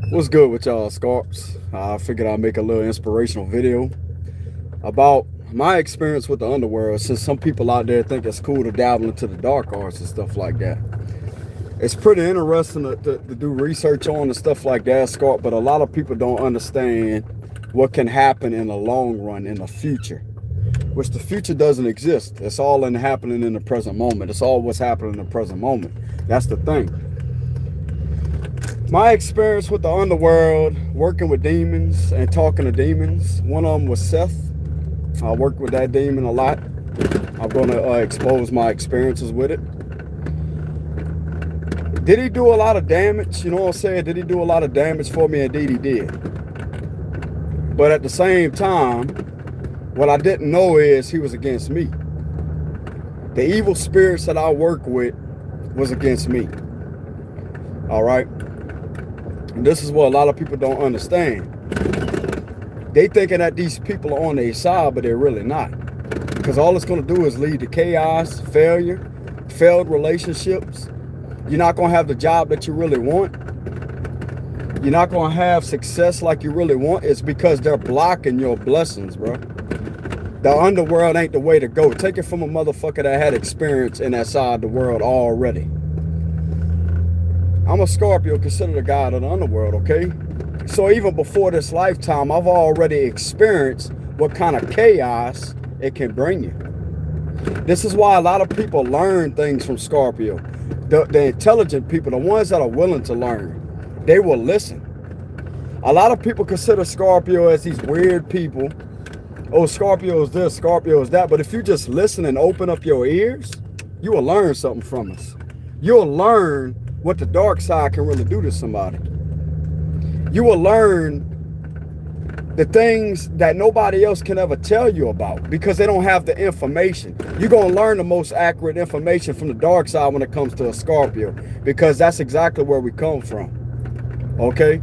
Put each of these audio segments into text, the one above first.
What's good with y'all, Scarps? I figured I'd make a little inspirational video about my experience with the underworld, since some people out there think it's cool to dabble into the dark arts and stuff like that. It's pretty interesting to do research on and stuff like that, Scarp, but a lot of people don't understand what can happen in the long run in the future, which the future doesn't exist. It's all in happening in the present moment. It's all what's happening in the present moment. That's the thing. My experience with the underworld, working with demons and talking to demons. One of them was Seth. I worked with that demon a lot. I'm going to expose my experiences with it. Did he do a lot of damage? You know what I'm saying? Did he do a lot of damage for me? Indeed, he did. But at the same time, what I didn't know is he was against me. The evil spirits that I work with was against me. All right? And this is what a lot of people don't understand. They thinking that these people are on their side, but they're really not. Because all it's going to do is lead to chaos, failure, failed relationships. You're not going to have the job that you really want. You're not going to have success like you really want. It's because they're blocking your blessings, bro. The underworld ain't the way to go. Take it from a motherfucker that had experience in that side of the world already. I'm a Scorpio, considered a god of the underworld, okay? So even before this lifetime, I've already experienced what kind of chaos it can bring you. This is why a lot of people learn things from Scorpio. The intelligent people, the ones that are willing to learn, they will listen. A lot of people consider Scorpio as these weird people. Oh, Scorpio is this, Scorpio is that. But if you just listen and open up your ears, you will learn something from us. You'll learn what the dark side can really do to somebody. You will learn the things that nobody else can ever tell you about because they don't have the information. You're going to learn the most accurate information from the dark side when it comes to a Scorpio, because that's exactly where we come from. Okay?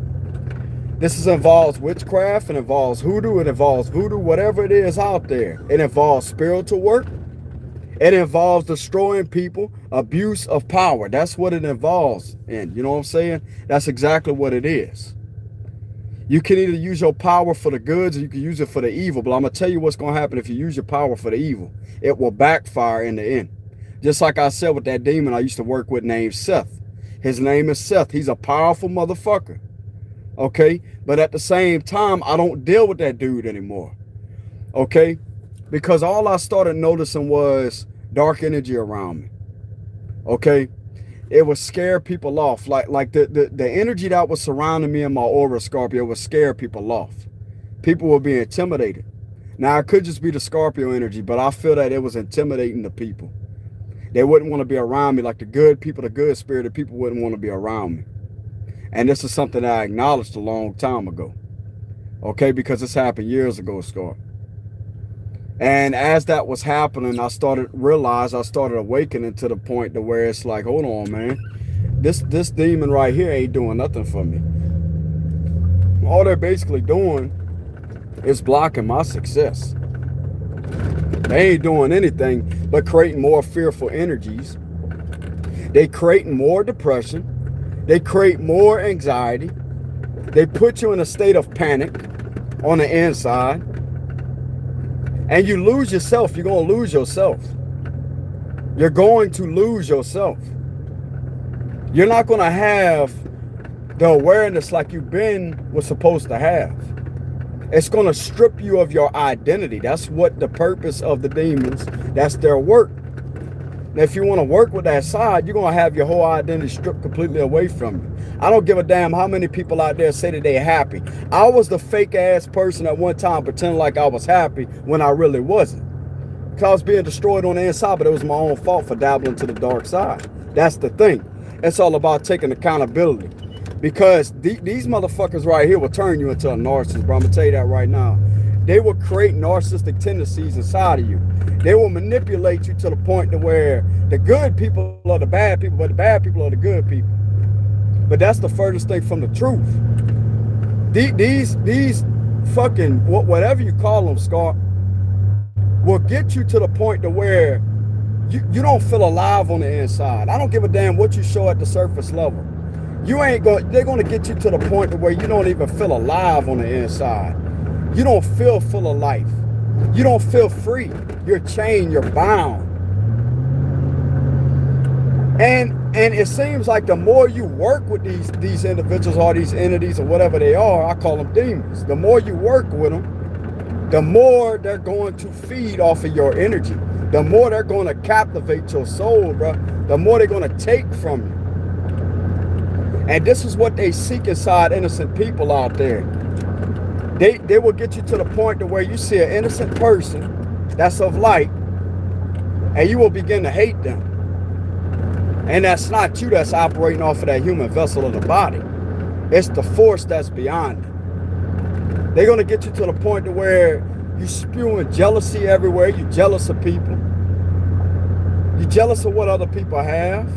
Involves witchcraft, it involves hoodoo, it involves voodoo, whatever it is out there. It involves spiritual work. It involves destroying people, abuse of power. That's what it involves. And you know what I'm saying? That's exactly what it is. You can either use your power for the goods or you can use it for the evil. But I'm going to tell you what's going to happen if you use your power for the evil. It will backfire in the end. Just like I said with that demon I used to work with named Seth. His name is Seth. He's a powerful motherfucker. Okay? But at the same time, I don't deal with that dude anymore. Okay? Because all I started noticing was dark energy around me. Okay? It would scare people off. Like the energy that was surrounding me in my aura, Scorpio, would scare people off. People would be intimidated. Now, it could just be the Scorpio energy, but I feel that it was intimidating the people. They wouldn't want to be around me. Like the good people, the good spirited people wouldn't want to be around me. And this is something that I acknowledged a long time ago. Okay? Because this happened years ago, Scorpio. And as that was happening, I started awakening to the point to where it's like, hold on, man. This demon right here ain't doing nothing for me. All they're basically doing is blocking my success. They ain't doing anything but creating more fearful energies. They creating more depression. They create more anxiety. They put you in a state of panic on the inside. And you lose yourself. You're going to lose yourself. You're going to lose yourself. You're not going to have the awareness like was supposed to have. It's going to strip you of your identity. That's what the purpose of the demons, that's their work. Now, if you want to work with that side, you're going to have your whole identity stripped completely away from you. I don't give a damn how many people out there say that they're happy. I was the fake ass person at one time pretending like I was happy when I really wasn't. Because I was being destroyed on the inside, but it was my own fault for dabbling to the dark side. That's the thing. It's all about taking accountability. Because these motherfuckers right here will turn you into a narcissist, bro. I'm going to tell you that right now. They will create narcissistic tendencies inside of you. They will manipulate you to the point to where the good people are the bad people, but the bad people are the good people. But that's the furthest thing from the truth. These fucking, whatever you call them, Scott, will get you to the point to where you don't feel alive on the inside. I don't give a damn what you show at the surface level. they're going to get you to the point to where you don't even feel alive on the inside. You don't feel full of life. You don't feel free. You're chained, you're bound. And it seems like the more you work with these individuals or these entities or whatever they are, I call them demons. The more you work with them, the more they're going to feed off of your energy. The more they're going to captivate your soul, bro. The more they're going to take from you. And this is what they seek inside innocent people out there. They will get you to the point to where you see an innocent person that's of light, and you will begin to hate them. And that's not you that's operating off of that human vessel of the body. It's the force that's beyond it. They're going to get you to the point to where you're spewing jealousy everywhere. You're jealous of people. You're jealous of what other people have.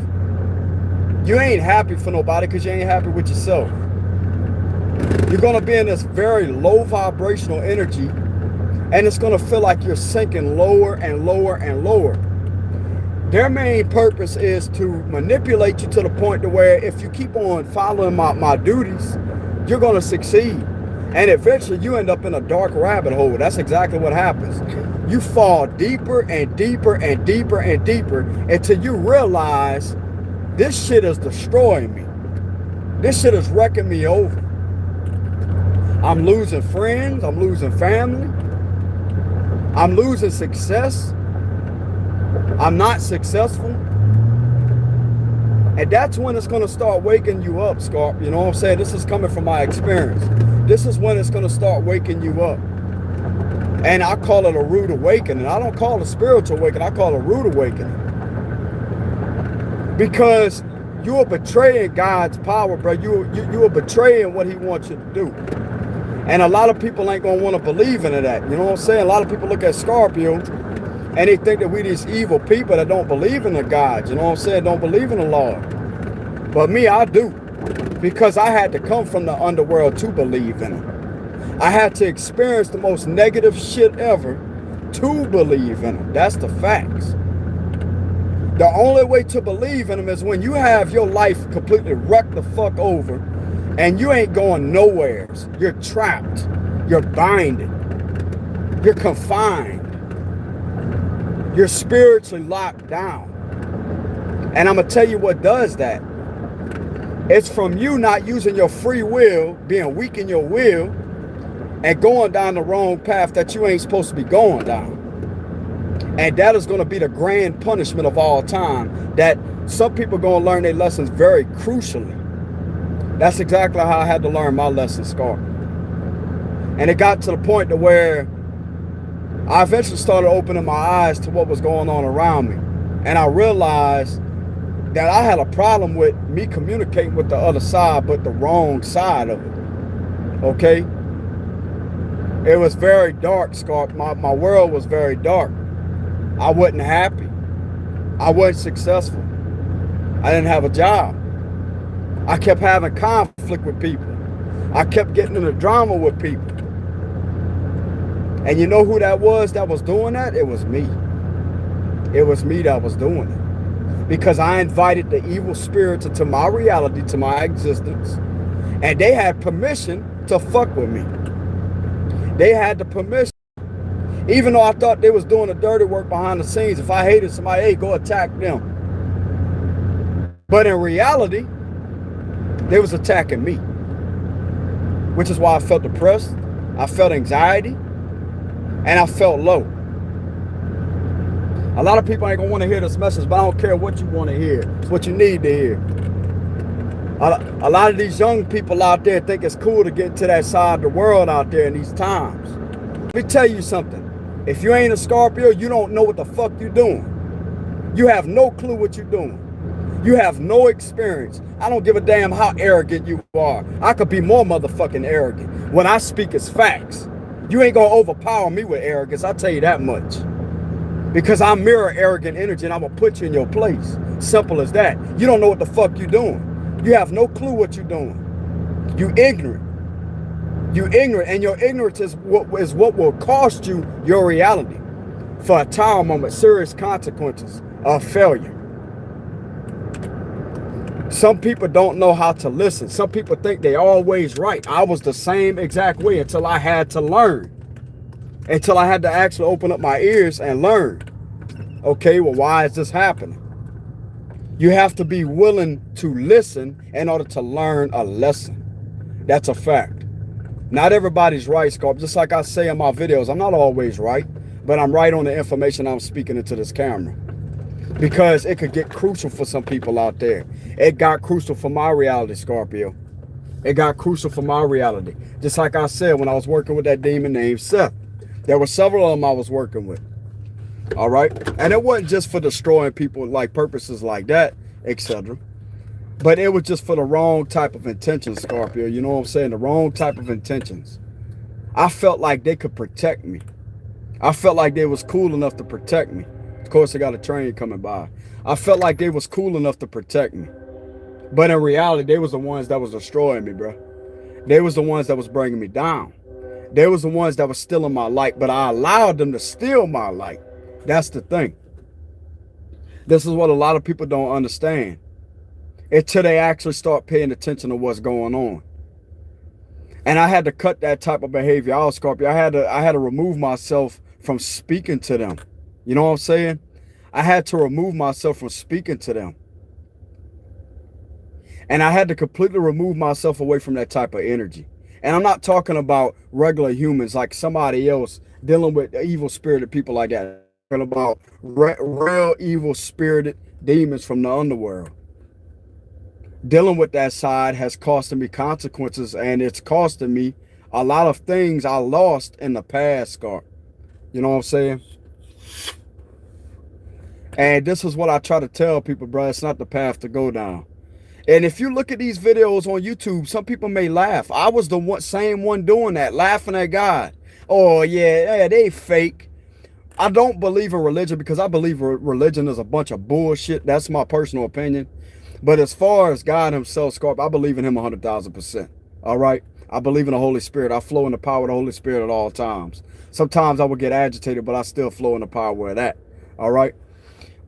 You ain't happy for nobody because you ain't happy with yourself. You're going to be in this very low vibrational energy, and it's going to feel like you're sinking lower and lower and lower. Their main purpose is to manipulate you to the point to where if you keep on following my duties, you're going to succeed. And eventually you end up in a dark rabbit hole. That's exactly what happens. You fall deeper and deeper and deeper and deeper until you realize this shit is destroying me. This shit is wrecking me over. I'm losing friends. I'm losing family. I'm losing success. I'm not successful. And that's when it's going to start waking you up, Scarp. You know what I'm saying? This is coming from my experience. This is when it's going to start waking you up. And I call it a rude awakening. I don't call it a spiritual awakening. I call it a rude awakening. Because you are betraying God's power, bro. You are betraying what he wants you to do. And a lot of people ain't going to want to believe in that. You know what I'm saying? A lot of people look at Scorpio and they think that we these evil people that don't believe in the gods. You know what I'm saying? Don't believe in the Lord. But me, I do. Because I had to come from the underworld to believe in it. I had to experience the most negative shit ever to believe in it. That's the facts. The only way to believe in them is when you have your life completely wrecked the fuck over and you ain't going nowhere. You're trapped. You're binded. You're confined. You're spiritually locked down. And I'm going to tell you what does that. It's from you not using your free will, being weak in your will, and going down the wrong path that you ain't supposed to be going down. And that is going to be the grand punishment of all time, that some people are going to learn their lessons very crucially. That's exactly how I had to learn my lessons, Scar. And it got to the point to where I eventually started opening my eyes to what was going on around me. And I realized that I had a problem with me communicating with the other side, but the wrong side of it. Okay? It was very dark, Scar. My world was very dark. I wasn't happy. I wasn't successful. I didn't have a job. I kept having conflict with people. I kept getting into drama with people. And you know who that was doing that? It was me. It was me that was doing it. Because I invited the evil spirits into my reality, to my existence. And they had permission to fuck with me. They had the permission. Even though I thought they was doing the dirty work behind the scenes. If I hated somebody, hey, go attack them. But in reality, they was attacking me. Which is why I felt depressed. I felt anxiety. And I felt low. A lot of people ain't gonna want to hear this message, but I don't care what you want to hear. It's what you need to hear. A lot of these young people out there think it's cool to get to that side of the world out there in these times. Let me tell you something. If you ain't a Scorpio, you don't know what the fuck you're doing. You have no clue what you're doing. You have no experience. I don't give a damn how arrogant you are. I could be more motherfucking arrogant. When I speak, it's facts. You ain't gonna overpower me with arrogance, I'll tell you that much. Because I mirror arrogant energy and I'm gonna put you in your place. Simple as that. You don't know what the fuck you're doing. You have no clue what you're doing. You ignorant. You ignorant, and your ignorance is what will cost you your reality. For a time moment, serious consequences of failure. Some people don't know how to listen. Some people think they always right. I was the same exact way until I had to learn. Until I had to actually open up my ears and learn. Okay, well, why is this happening? You have to be willing to listen in order to learn a lesson. That's a fact. Not everybody's right, Scarp. Just like I say in my videos, I'm not always right, but I'm right on the information I'm speaking into this camera. Because it could get crucial for some people out there. It got crucial for my reality, Scorpio. It got crucial for my reality. Just like I said when I was working with that demon named Seth. There were several of them I was working with. All right? And it wasn't just for destroying people like purposes like that, etc. But it was just for the wrong type of intentions, Scorpio. You know what I'm saying? The wrong type of intentions. I felt like they could protect me. I felt like they was cool enough to protect me. Of course, I got a train coming by. I felt like they was cool enough to protect me. But in reality, they was the ones that was destroying me, bro. They was the ones that was bringing me down. They was the ones that was stealing my light, but I allowed them to steal my light. That's the thing. This is what a lot of people don't understand until they actually start paying attention to what's going on. And I had to cut that type of behavior out, Scorpio. I had to remove myself from speaking to them. You know what I'm saying? I had to remove myself from speaking to them. And I had to completely remove myself away from that type of energy. And I'm not talking about regular humans like somebody else dealing with evil spirited people like that. I'm talking about real evil spirited demons from the underworld. Dealing with that side has costed me consequences, and it's costing me a lot of things I lost in the past, Scar. You know what I'm saying? And this is what I try to tell people, bro. It's not the path to go down. And if you look at these videos on YouTube, some people may laugh. I was the same one doing that, laughing at God. Oh, yeah, they fake. I don't believe in religion because I believe religion is a bunch of bullshit. That's my personal opinion. But as far as God himself, Scarp, I believe in him 100,000%. All right? I believe in the Holy Spirit. I flow in the power of the Holy Spirit at all times. Sometimes I would get agitated, but I still flow in the power of that. All right?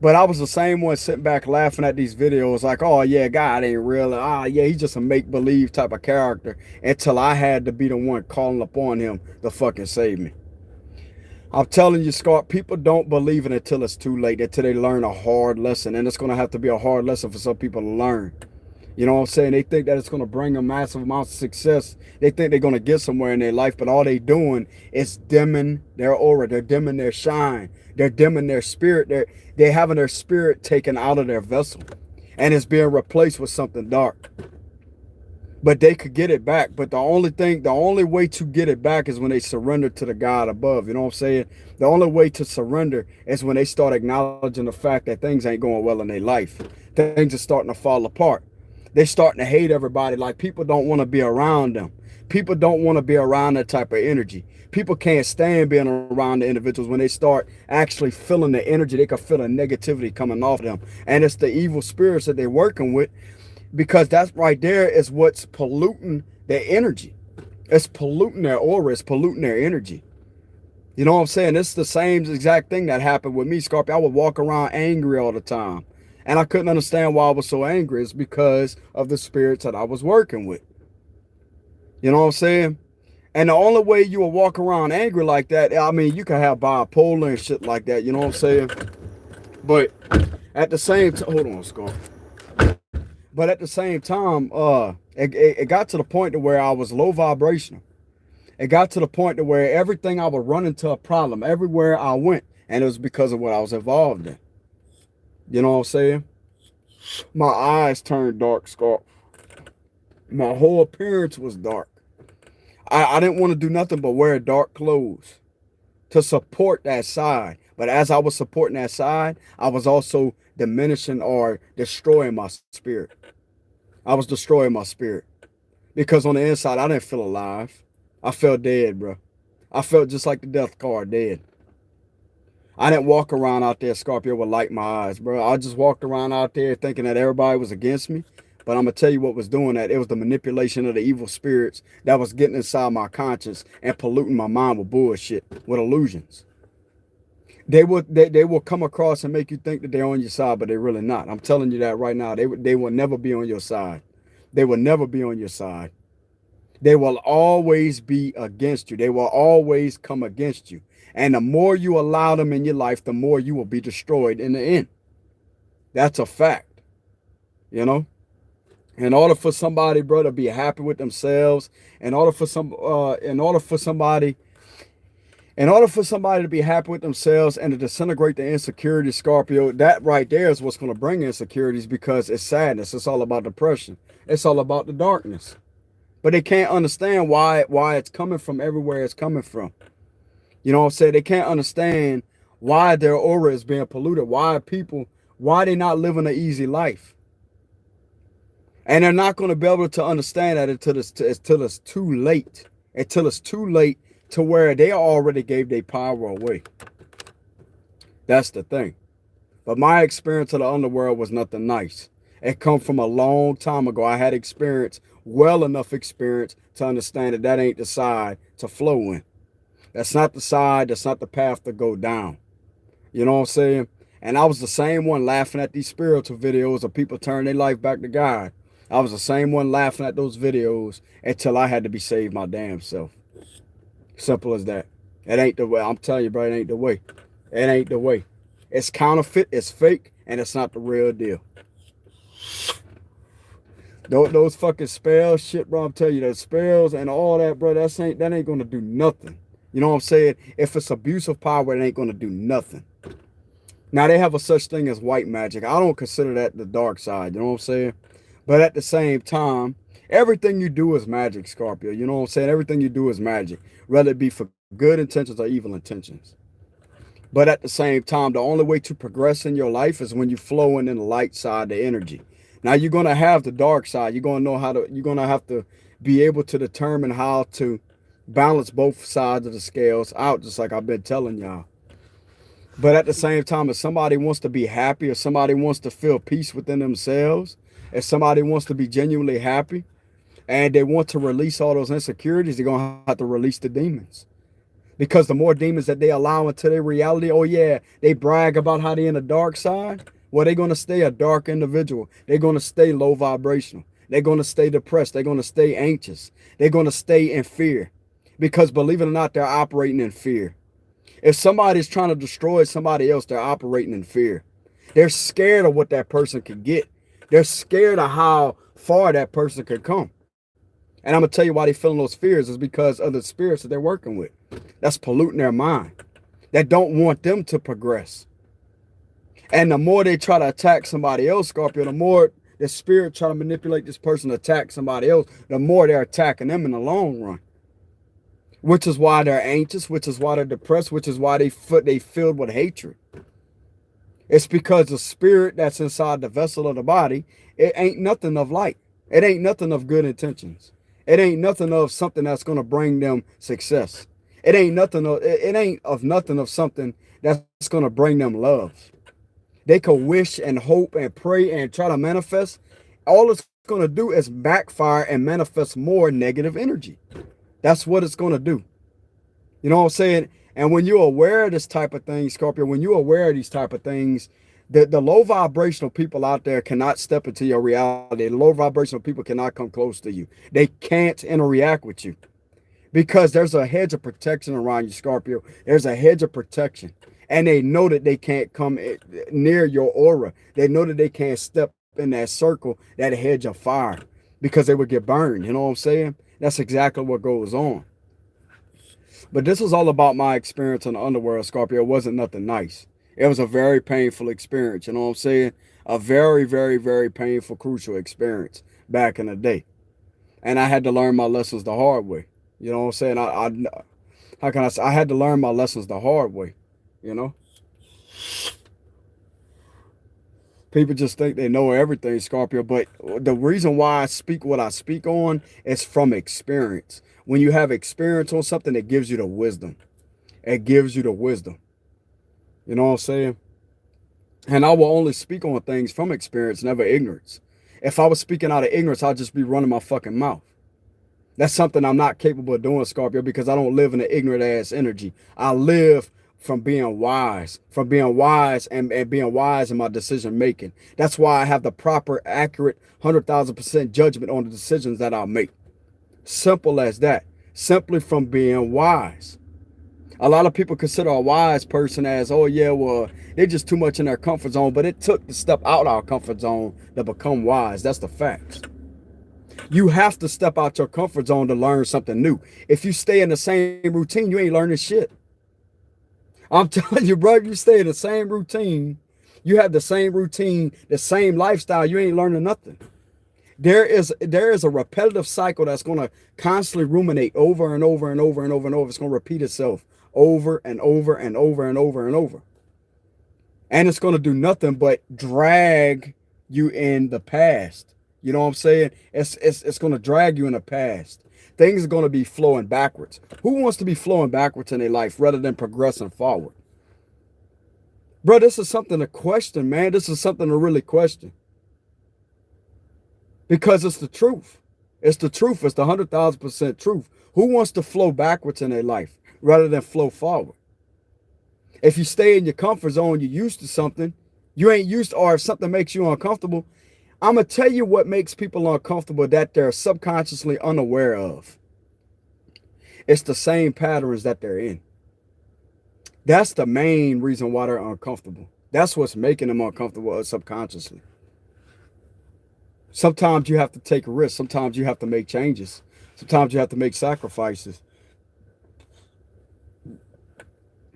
But I was the same one sitting back laughing at these videos like, oh, yeah, God ain't real. Yeah, he's just a make-believe type of character until I had to be the one calling upon him to fucking save me. I'm telling you, Scott, people don't believe it until it's too late, until they learn a hard lesson. And it's going to have to be a hard lesson for some people to learn. You know what I'm saying? They think that it's going to bring them massive amounts of success. They think they're going to get somewhere in their life, but all they doing is dimming their aura. They're dimming their shine. They're dimming their spirit. They're having their spirit taken out of their vessel, and it's being replaced with something dark. But they could get it back. But the only way to get it back is when they surrender to the God above. You know what I'm saying? The only way to surrender is when they start acknowledging the fact that things ain't going well in their life. Things are starting to fall apart. They're starting to hate everybody. Like, people don't want to be around them. People don't want to be around that type of energy. People can't stand being around the individuals when they start actually feeling the energy. They can feel the negativity coming off them. And it's the evil spirits that they're working with, because that's right there is what's polluting their energy. It's polluting their aura. It's polluting their energy. You know what I'm saying? It's the same exact thing that happened with me, Scorpio. I would walk around angry all the time. And I couldn't understand why I was so angry. It's because of the spirits that I was working with. You know what I'm saying? And the only way you will walk around angry like that, I mean, you can have bipolar and shit like that. You know what I'm saying? But at the same time, hold on, Scorpio. But at the same time, it got to the point to where I was low vibrational. It got to the point to where everything I would run into a problem everywhere I went. And it was because of what I was involved in. You know what I'm saying? My eyes turned dark, Scarp. My whole appearance was dark. I didn't want to do nothing but wear dark clothes to support that side. But as I was supporting that side, I was also diminishing or destroying my spirit. I was destroying my spirit. Because on the inside, I didn't feel alive. I felt dead, bro. I felt just like the death card, dead. I didn't walk around out there, Scorpio, with light in my eyes, bro. I just walked around out there thinking that everybody was against me. But I'm going to tell you what was doing that. It was the manipulation of the evil spirits that was getting inside my conscience and polluting my mind with bullshit, with illusions. They will come across and make you think that they're on your side, but they're really not. I'm telling you that right now. They will never be on your side. They will never be on your side. They will always be against you. They will always come against you. And the more you allow them in your life, the more you will be destroyed in the end. That's a fact, you know? In order for somebody, bro, to be happy with themselves, in order for somebody to be happy with themselves and to disintegrate the insecurity, Scorpio, that right there is what's going to bring insecurities, because it's sadness. It's all about depression. It's all about the darkness. But they can't understand why it's coming from everywhere it's coming from. You know what I'm saying? They can't understand why their aura is being polluted. Why they not living an easy life. And they're not going to be able to understand that until it's too late. Until it's too late to where they already gave their power away. That's the thing. But my experience of the underworld was nothing nice. It come from a long time ago. I had experience, well enough experience to understand that that ain't the side to flow in. That's not the side. That's not the path to go down. You know what I'm saying? And I was the same one laughing at these spiritual videos of people turning their life back to God. I was the same one laughing at those videos until I had to be saved my damn self. Simple as that. It ain't the way. I'm telling you, bro, it ain't the way. It ain't the way. It's counterfeit, it's fake, and it's not the real deal. Those fucking spells shit, bro, I'm telling you, that spells and all that, bro, that ain't gonna do nothing. You know what I'm saying? If it's abusive power, it ain't gonna do nothing. Now, they have a such thing as white magic. I don't consider that the dark side, you know what I'm saying? But at the same time, everything you do is magic, Scorpio. You know what I'm saying? Everything you do is magic, whether it be for good intentions or evil intentions. But at the same time, the only way to progress in your life is when you're flowing in the light side, the energy. Now, you're going to have the dark side. You're going to have to be able to determine how to balance both sides of the scales out, just like I've been telling y'all. But at the same time, if somebody wants to be happy, or somebody wants to feel peace within themselves, if somebody wants to be genuinely happy and they want to release all those insecurities, they're going to have to release the demons. Because the more demons that they allow into their reality, oh yeah, they brag about how they're in the dark side. Well, they're going to stay a dark individual. They're going to stay low vibrational. They're going to stay depressed. They're going to stay anxious. They're going to stay in fear. Because believe it or not, they're operating in fear. If somebody's trying to destroy somebody else, they're operating in fear. They're scared of what that person can get. They're scared of how far that person could come. And I'm going to tell you why they're feeling those fears is because of the spirits that they're working with. That's polluting their mind. That don't want them to progress. And the more they try to attack somebody else, Scorpio, the more the spirit try to manipulate this person to attack somebody else, the more they're attacking them in the long run. Which is why they're anxious, which is why they're depressed, which is why they filled with hatred. It's because the spirit that's inside the vessel of the body, it ain't nothing of light. It ain't nothing of good intentions. It ain't nothing of something that's going to bring them success. It ain't nothing of something that's going to bring them love. They could wish and hope and pray and try to manifest. All it's going to do is backfire and manifest more negative energy. That's what it's going to do. You know what I'm saying? And when you're aware of this type of thing, Scorpio, when you're aware of these type of things, the low vibrational people out there cannot step into your reality. The low vibrational people cannot come close to you. They can't interact with you because there's a hedge of protection around you, Scorpio. There's a hedge of protection. And they know that they can't come near your aura. They know that they can't step in that circle, that hedge of fire, because they would get burned. You know what I'm saying? That's exactly what goes on. But this was all about my experience in the underworld, Scorpio. It wasn't nothing nice. It was a very painful experience. You know what I'm saying? A very, very, very painful, crucial experience back in the day. And I had to learn my lessons the hard way. You know what I'm saying? How can I say? I had to learn my lessons the hard way. You know? People just think they know everything, Scorpio. But the reason why I speak what I speak on is from experience. When you have experience on something, it gives you the wisdom. It gives you the wisdom. You know what I'm saying? And I will only speak on things from experience, never ignorance. If I was speaking out of ignorance, I'd just be running my fucking mouth. That's something I'm not capable of doing, Scorpio, because I don't live in an ignorant ass energy. I live from being wise and being wise in my decision making. That's why I have the proper, accurate, 100,000% judgment on the decisions that I make. Simple as that. Simply from being wise. A lot of people consider a wise person as, oh yeah, well, they're just too much in their comfort zone, but it took to step out our comfort zone to become wise. That's the facts. You have to step out your comfort zone to learn something new. If you stay in the same routine, you ain't learning shit. I'm telling you, bro, you stay in the same routine, you have the same routine, the same lifestyle, you ain't learning nothing. There is a repetitive cycle that's going to constantly ruminate over and over and over and over and over. It's going to repeat itself over and over and over and over and over. And it's going to do nothing but drag you in the past. You know what I'm saying? It's going to drag you in the past. Things are going to be flowing backwards. Who wants to be flowing backwards in their life rather than progressing forward? Bro, this is something to question, man. This is something to really question. Because it's the truth. It's the truth. It's the 100,000% truth. Who wants to flow backwards in their life rather than flow forward? If you stay in your comfort zone, you're used to something, you ain't used to, or if something makes you uncomfortable, I'm going to tell you what makes people uncomfortable that they're subconsciously unaware of. It's the same patterns that they're in. That's the main reason why they're uncomfortable. That's what's making them uncomfortable subconsciously. Sometimes you have to take a risk. Sometimes you have to make changes. Sometimes you have to make sacrifices.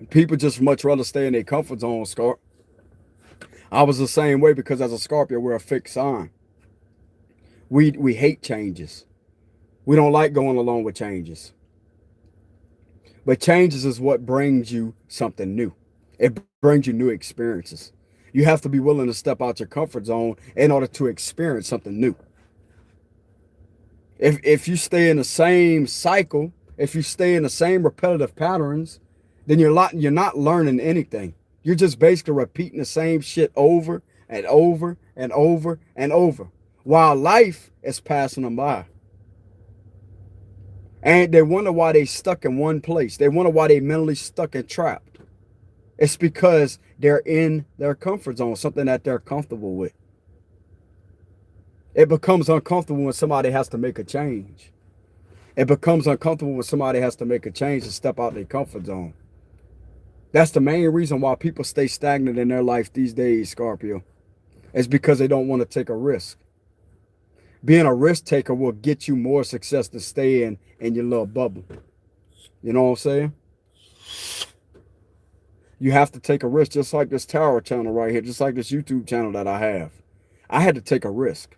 People just much rather stay in their comfort zone, Scarp. I was the same way because as a Scorpio, we're a fixed sign. We hate changes. We don't like going along with changes. But changes is what brings you something new. It brings you new experiences. You have to be willing to step out your comfort zone in order to experience something new. If you stay in the same cycle, if you stay in the same repetitive patterns, then you're not learning anything. You're just basically repeating the same shit over and over and over and over, while life is passing them by. And they wonder why they stuck in one place. They wonder why they mentally stuck and trapped. It's because they're in their comfort zone, something that they're comfortable with. It becomes uncomfortable when somebody has to make a change. It becomes uncomfortable when somebody has to make a change and step out their comfort zone. That's the main reason why people stay stagnant in their life these days, Scorpio. It's because they don't want to take a risk. Being a risk taker will get you more success than staying in your little bubble. You know what I'm saying? You have to take a risk, just like this Tower channel right here, just like this YouTube channel that I have. I had to take a risk.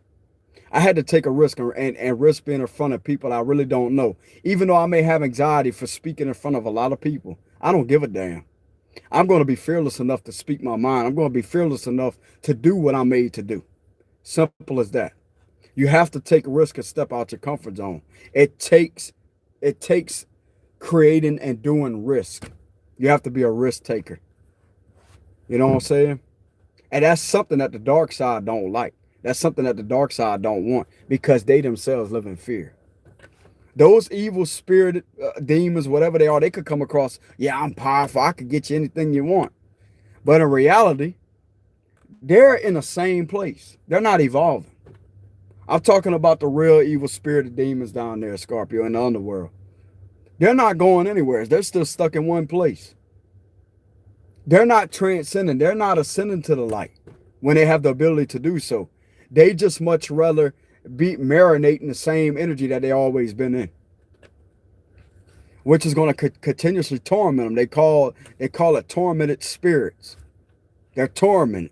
I had to take a risk and risk being in front of people I really don't know. Even though I may have anxiety for speaking in front of a lot of people, I don't give a damn. I'm going to be fearless enough to speak my mind. I'm going to be fearless enough to do what I'm made to do. Simple as that. You have to take a risk and step out your comfort zone. It takes creating and doing risk. You have to be a risk taker. You know what I'm saying? And that's something that the dark side don't like. That's something that the dark side don't want because they themselves live in fear. Those evil spirited demons, whatever they are, they could come across, yeah, I'm powerful. I could get you anything you want. But in reality, they're in the same place. They're not evolving. I'm talking about the real evil spirited demons down there, Scorpio, in the underworld. They're not going anywhere. They're still stuck in one place. They're not transcending. They're not ascending to the light when they have the ability to do so. They just much rather be marinating the same energy that they always been in, which is going to continuously torment them. They call it tormented spirits. They're tormented,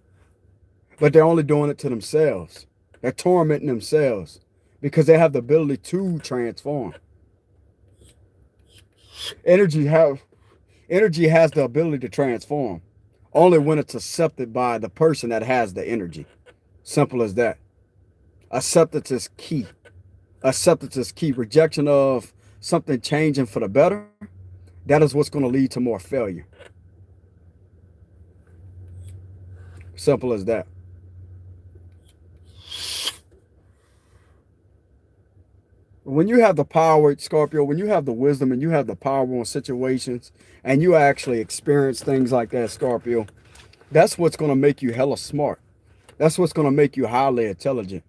but they're only doing it to themselves. They're tormenting themselves because they have the ability to transform. Energy has the ability to transform only when it's accepted by the person that has the energy. Simple as that. Acceptance is key. Acceptance is key. Rejection of something changing for the better, that is what's going to lead to more failure. Simple as that. When you have the power, Scorpio, when you have the wisdom and you have the power on situations and you actually experience things like that, Scorpio, that's what's going to make you hella smart. That's what's going to make you highly intelligent.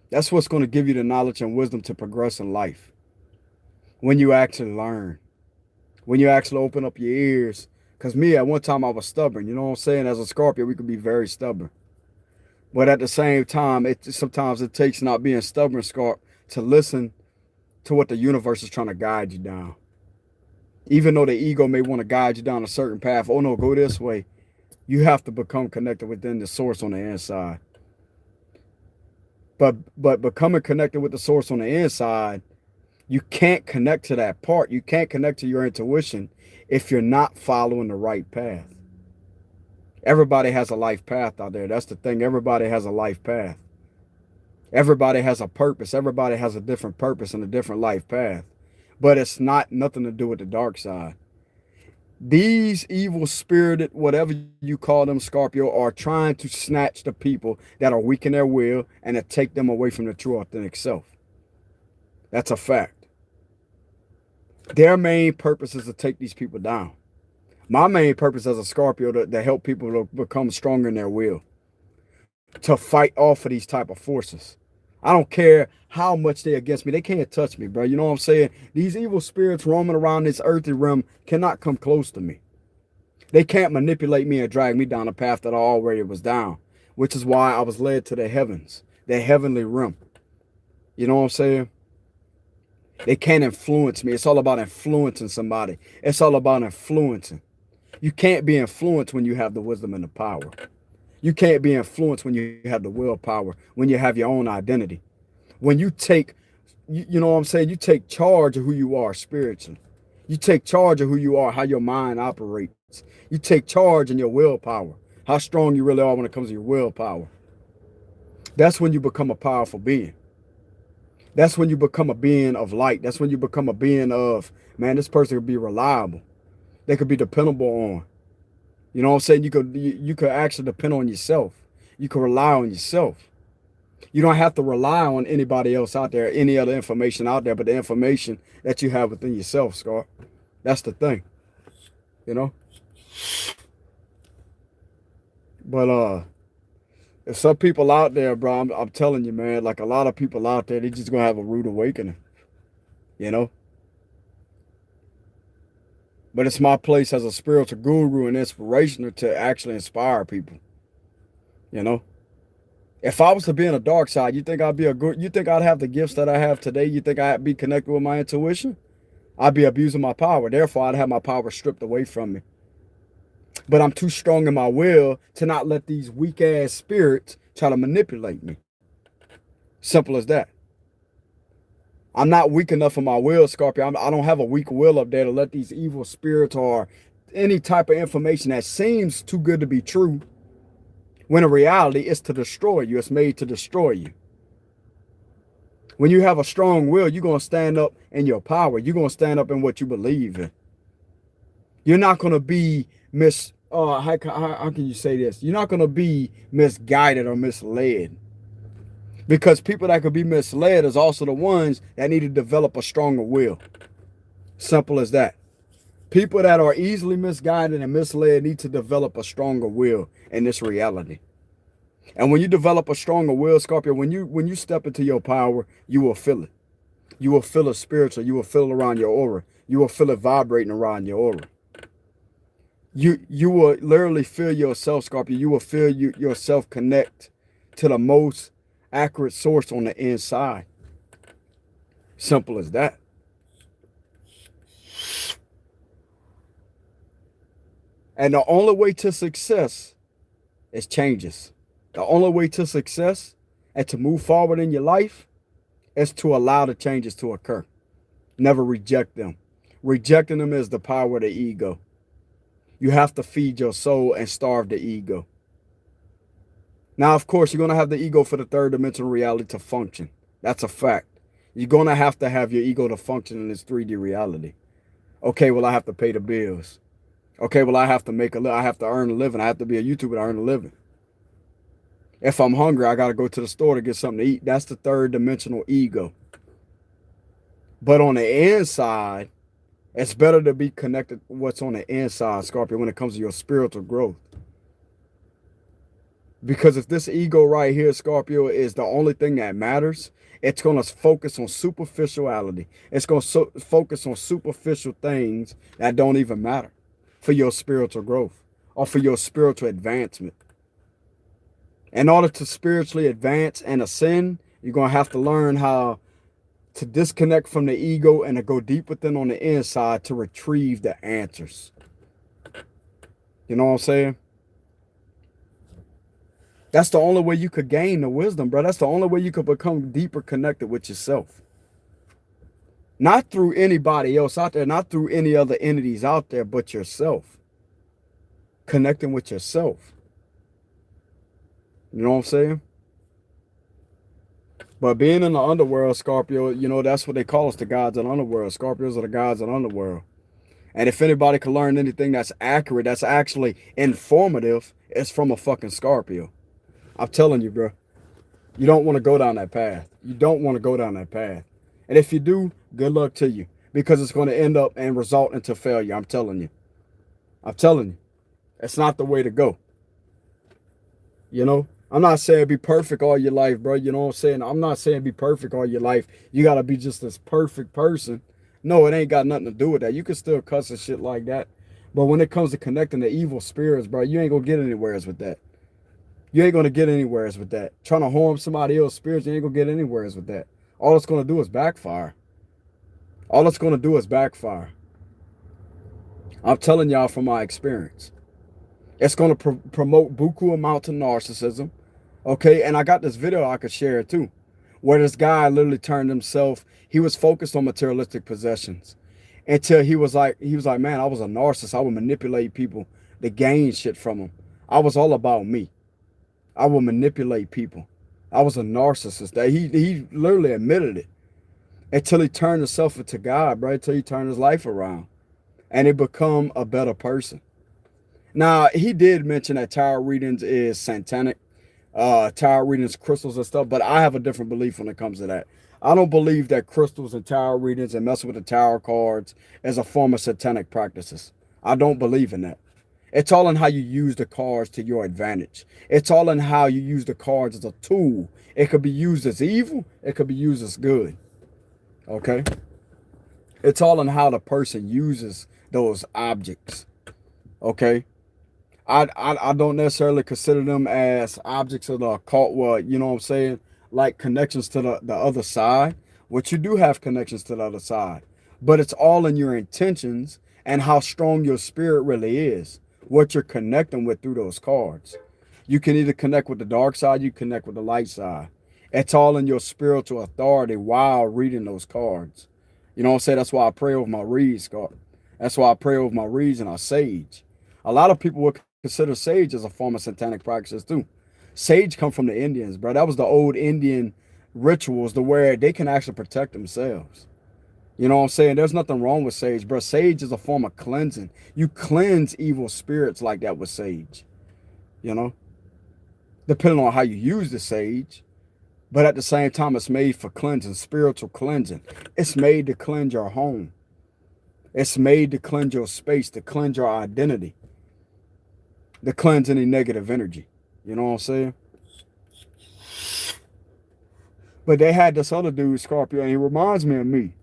That's what's going to give you the knowledge and wisdom to progress in life. When you actually learn, when you actually open up your ears. Because me, at one time, I was stubborn. You know what I'm saying? As a Scorpio, we could be very stubborn. But at the same time, sometimes it takes not being stubborn, Scorp, to listen to what the universe is trying to guide you down. Even though the ego may want to guide you down a certain path, oh no, go this way. You have to become connected within the source on the inside. But becoming connected with the source on the inside, you can't connect to that part. You can't connect to your intuition if you're not following the right path. Everybody has a life path out there. That's the thing. Everybody has a life path. Everybody has a purpose. Everybody has a different purpose and a different life path. But it's not nothing to do with the dark side. These evil spirited, whatever you call them, Scorpio, are trying to snatch the people that are weak in their will and to take them away from the true authentic self. That's a fact. Their main purpose is to take these people down. My main purpose as a Scorpio to help people to become stronger in their will, to fight off of these type of forces. I don't care how much they're against me. They can't touch me, bro. You know what I'm saying? These evil spirits roaming around this earthly realm cannot come close to me. They can't manipulate me and drag me down a path that I already was down, which is why I was led to the heavens, the heavenly realm. You know what I'm saying? They can't influence me. It's all about influencing somebody. It's all about influencing. You can't be influenced when you have the wisdom and the power. You can't be influenced when you have the willpower, when you have your own identity. When you take, you know what I'm saying? You take charge of who you are spiritually. You take charge of who you are, how your mind operates. You take charge in your willpower, how strong you really are when it comes to your willpower. That's when you become a powerful being. That's when you become a being of light. That's when you become a being of, man, this person could be reliable. They could be dependable on. You know what I'm saying? You could actually depend on yourself. You can rely on yourself. You don't have to rely on anybody else out there, any other information out there, but the information that you have within yourself, Scar. That's the thing. You know? But there's some people out there, bro, I'm telling you, man, like a lot of people out there, they just gonna have a rude awakening. You know? But it's my place as a spiritual guru and inspirational to actually inspire people. You know? If I was to be in the dark side, you think I'd be a good, you think I'd have the gifts that I have today? You think I'd be connected with my intuition? I'd be abusing my power. Therefore, I'd have my power stripped away from me. But I'm too strong in my will to not let these weak ass spirits try to manipulate me. Simple as that. I'm not weak enough in my will, Scorpio. I don't have a weak will up there to let these evil spirits or any type of information that seems too good to be true, when in reality it's to destroy you. It's made to destroy you. When you have a strong will, you're going to stand up in your power. You're going to stand up in what you believe in. You're not going to be how can you say this? You're not going to be misguided or misled. Because people that could be misled is also the ones that need to develop a stronger will. Simple as that. People that are easily misguided and misled need to develop a stronger will in this reality. And when you develop a stronger will, Scorpio, when you step into your power, you will feel it. You will feel it spiritually. You will feel it around your aura. You will feel it vibrating around your aura. You will literally feel yourself, Scorpio. You will feel yourself connect to the most accurate source on the inside. Simple as that. And the only way to success is changes. The only way to success and to move forward in your life is to allow the changes to occur. Never reject them. Rejecting them is the power of the ego. You have to feed your soul and starve the ego. Now, of course, you're going to have the ego for the third dimensional reality to function. That's a fact. You're going to have your ego to function in this 3D reality. Okay, well, I have to pay the bills. Okay, well, I have to earn a living. I have to be a YouTuber to earn a living. If I'm hungry, I got to go to the store to get something to eat. That's the third dimensional ego. But on the inside, it's better to be connected with what's on the inside, Scorpio, when it comes to your spiritual growth. Because if this ego right here, Scorpio, is the only thing that matters, it's going to focus on superficiality. It's going to focus on superficial things that don't even matter for your spiritual growth or for your spiritual advancement. In order to spiritually advance and ascend, you're going to have to learn how to disconnect from the ego and to go deep within on the inside to retrieve the answers. You know what I'm saying? That's the only way you could gain the wisdom, bro. That's the only way you could become deeper connected with yourself. Not through anybody else out there, not through any other entities out there, but yourself. Connecting with yourself. You know what I'm saying? But being in the underworld, Scorpio, you know, that's what they call us, the gods of the underworld. Scorpios are the gods of the underworld. And if anybody can learn anything that's accurate, that's actually informative, it's from a fucking Scorpio. I'm telling you, bro. You don't want to go down that path. You don't want to go down that path. And if you do, good luck to you. Because it's going to end up and result into failure. I'm telling you. I'm telling you. It's not the way to go. You know? I'm not saying be perfect all your life, bro. You know what I'm saying? I'm not saying be perfect all your life. You got to be just this perfect person. No, it ain't got nothing to do with that. You can still cuss and shit like that. But when it comes to connecting to evil spirits, bro, you ain't going to get anywhere with that. You ain't going to get anywhere with that. Trying to harm somebody else's spirits, you ain't going to get anywhere with that. All it's going to do is backfire. All it's going to do is backfire. I'm telling y'all from my experience. It's going to promote buku amount of narcissism. Okay, and I got this video I could share too, where this guy literally turned himself, he was focused on materialistic possessions until he was like, man, I was a narcissist. I would manipulate people to gain shit from them. I was all about me. I would manipulate people. I was a narcissist. That he literally admitted it until he turned himself into God, bro, until he turned his life around and he become a better person. Now, he did mention that tarot readings is satanic. Tarot readings, crystals and stuff, but I have a different belief when it comes to that. I don't believe that crystals and tarot readings and messing with the tarot cards is a form of satanic practices. I don't believe in that. It's all in how you use the cards to your advantage. It's all in how you use the cards as a tool. It could be used as evil. It could be used as good. Okay? It's all in how the person uses those objects. Okay? I don't necessarily consider them as objects of the occult. Well, you know what I'm saying? Like connections to the other side. Which you do have connections to the other side. But it's all in your intentions and how strong your spirit really is. What you're connecting with through those cards. You can either connect with the dark side, you connect with the light side. It's all in your spiritual authority while reading those cards. You know what I'm saying? That's why I pray over my reeds, Scott. That's why I pray over my reeds and our sage. A lot of people would consider sage as a form of satanic practices too. Sage come from the Indians, bro. That was the old Indian rituals to where they can actually protect themselves. You know what I'm saying? There's nothing wrong with sage, bro. Sage is a form of cleansing. You cleanse evil spirits like that with sage. You know? Depending on how you use the sage. But at the same time, it's made for cleansing, spiritual cleansing. It's made to cleanse your home. It's made to cleanse your space, to cleanse your identity. To cleanse any negative energy. You know what I'm saying? But they had this other dude, Scorpio, and he reminds me of me.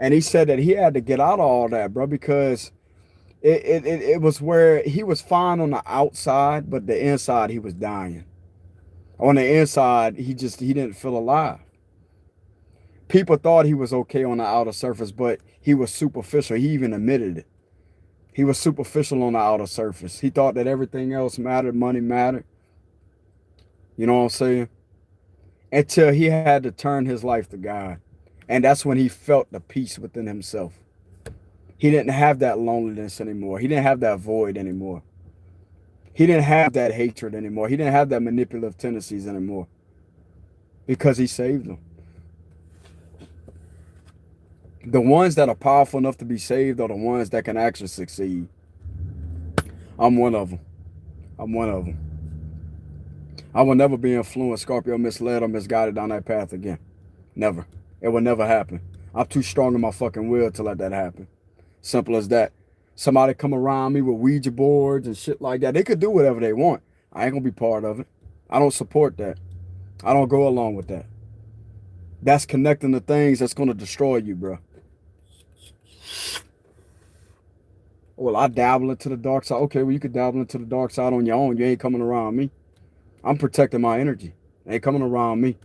And he said that he had to get out of all that, bro, because it was where he was fine on the outside, but the inside he was dying. On the inside, he didn't feel alive. People thought he was okay on the outer surface, but he was superficial. He even admitted it. He was superficial on the outer surface. He thought that everything else mattered, money mattered. You know what I'm saying? Until he had to turn his life to God. And that's when he felt the peace within himself. He didn't have that loneliness anymore. He didn't have that void anymore. He didn't have that hatred anymore. He didn't have that manipulative tendencies anymore. Because he saved them. The ones that are powerful enough to be saved are the ones that can actually succeed. I'm one of them. I'm one of them. I will never be influenced, Scorpio, misled, or misguided down that path again. Never. It will never happen. I'm too strong in my fucking will to let that happen. Simple as that. Somebody come around me with Ouija boards and shit like that. They could do whatever they want. I ain't gonna be part of it. I don't support that. I don't go along with that. That's connecting to things that's gonna destroy you, bro. Well, I dabble into the dark side. Okay, well, you could dabble into the dark side on your own. You ain't coming around me. I'm protecting my energy. They ain't coming around me.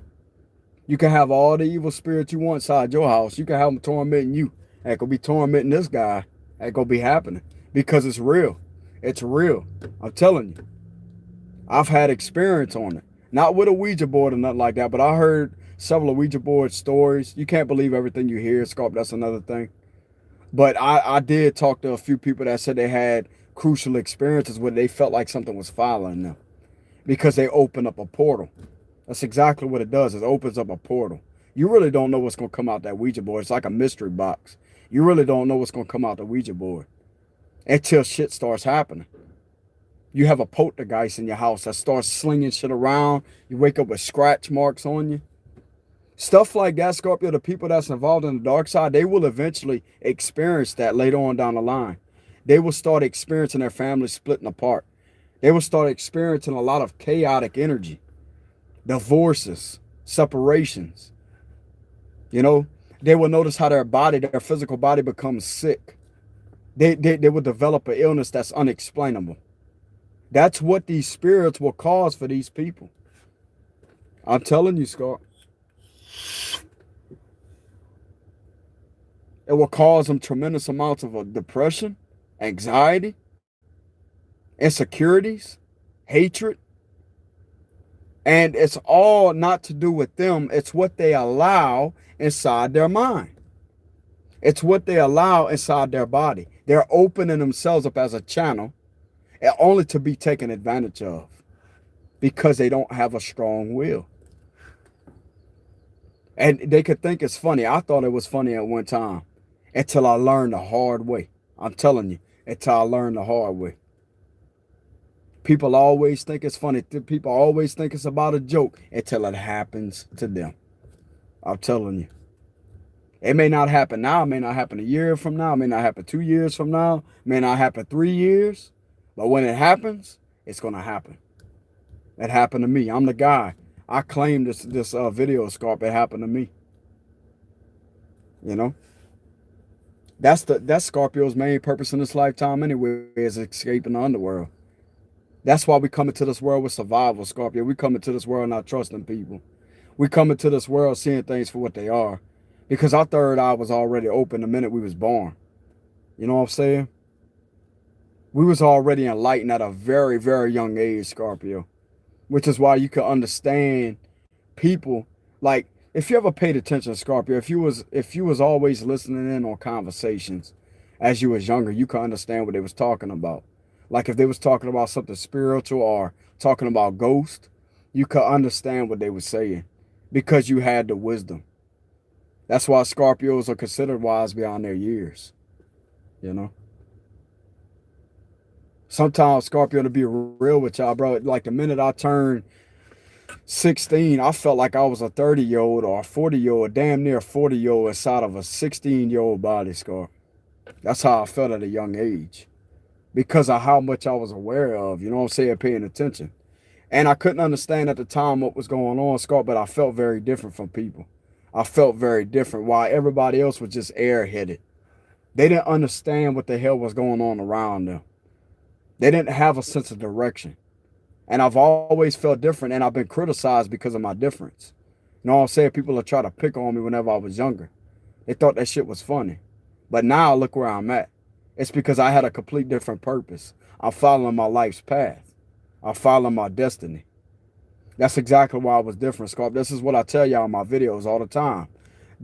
You can have all the evil spirits you want inside your house. You can have them tormenting you. That could be tormenting this guy. That could be happening because it's real. It's real. I'm telling you. I've had experience on it. Not with a Ouija board or nothing like that, but I heard several Ouija board stories. You can't believe everything you hear, Scarp. That's another thing. But I did talk to a few people that said they had crucial experiences where they felt like something was following them because they opened up a portal. That's exactly what it does. It opens up a portal. You really don't know what's going to come out that Ouija board. It's like a mystery box. You really don't know what's going to come out the Ouija board until shit starts happening. You have a poltergeist in your house that starts slinging shit around. You wake up with scratch marks on you. Stuff like that, Scorpio, the people that's involved in the dark side, they will eventually experience that later on down the line. They will start experiencing their family splitting apart. They will start experiencing a lot of chaotic energy, divorces, separations. You know, they will notice how their body, their physical body becomes sick. They will develop an illness that's unexplainable. That's what these spirits will cause for these people. I'm telling you, Scar. It will cause them tremendous amounts of depression, anxiety, insecurities, hatred. And it's all not to do with them. It's what they allow inside their mind. It's what they allow inside their body. They're opening themselves up as a channel only to be taken advantage of because they don't have a strong will. And they could think it's funny. I thought it was funny at one time until I learned the hard way. I'm telling you, until I learned the hard way. People always think it's funny. People always think it's about a joke until it happens to them. I'm telling you. It may not happen now. It may not happen a year from now. It may not happen 2 years from now. It may not happen 3 years. But when it happens, it's going to happen. It happened to me. I'm the guy. I claim this video, Scarp. It happened to me. You know? That's Scorpio's main purpose in this lifetime anyway, is escaping the underworld. That's why we come into this world with survival, Scorpio. We come into this world not trusting people. We come into this world seeing things for what they are. Because our third eye was already open the minute we was born. You know what I'm saying? We was already enlightened at a very, very young age, Scorpio. Which is why you can understand people. Like, if you ever paid attention, Scorpio, if you was always listening in on conversations as you was younger, you could understand what they was talking about. Like if they was talking about something spiritual or talking about ghosts, you could understand what they were saying because you had the wisdom. That's why Scorpios are considered wise beyond their years. You know? Sometimes, Scorpio, to be real with y'all, bro, like the minute I turned 16, I felt like I was a 30-year-old or a 40-year-old, damn near 40-year-old inside of a 16-year-old body, Scorp. That's how I felt at a young age. Because of how much I was aware of, you know what I'm saying, paying attention. And I couldn't understand at the time what was going on, Scorp, but I felt very different from people. I felt very different while everybody else was just airheaded. They didn't understand what the hell was going on around them. They didn't have a sense of direction. And I've always felt different, and I've been criticized because of my difference. You know what I'm saying? People would try to pick on me whenever I was younger. They thought that shit was funny. But now look where I'm at. It's because I had a complete different purpose. I'm following my life's path. I'm following my destiny. That's exactly why I was different, Scarp. This is what I tell y'all in my videos all the time.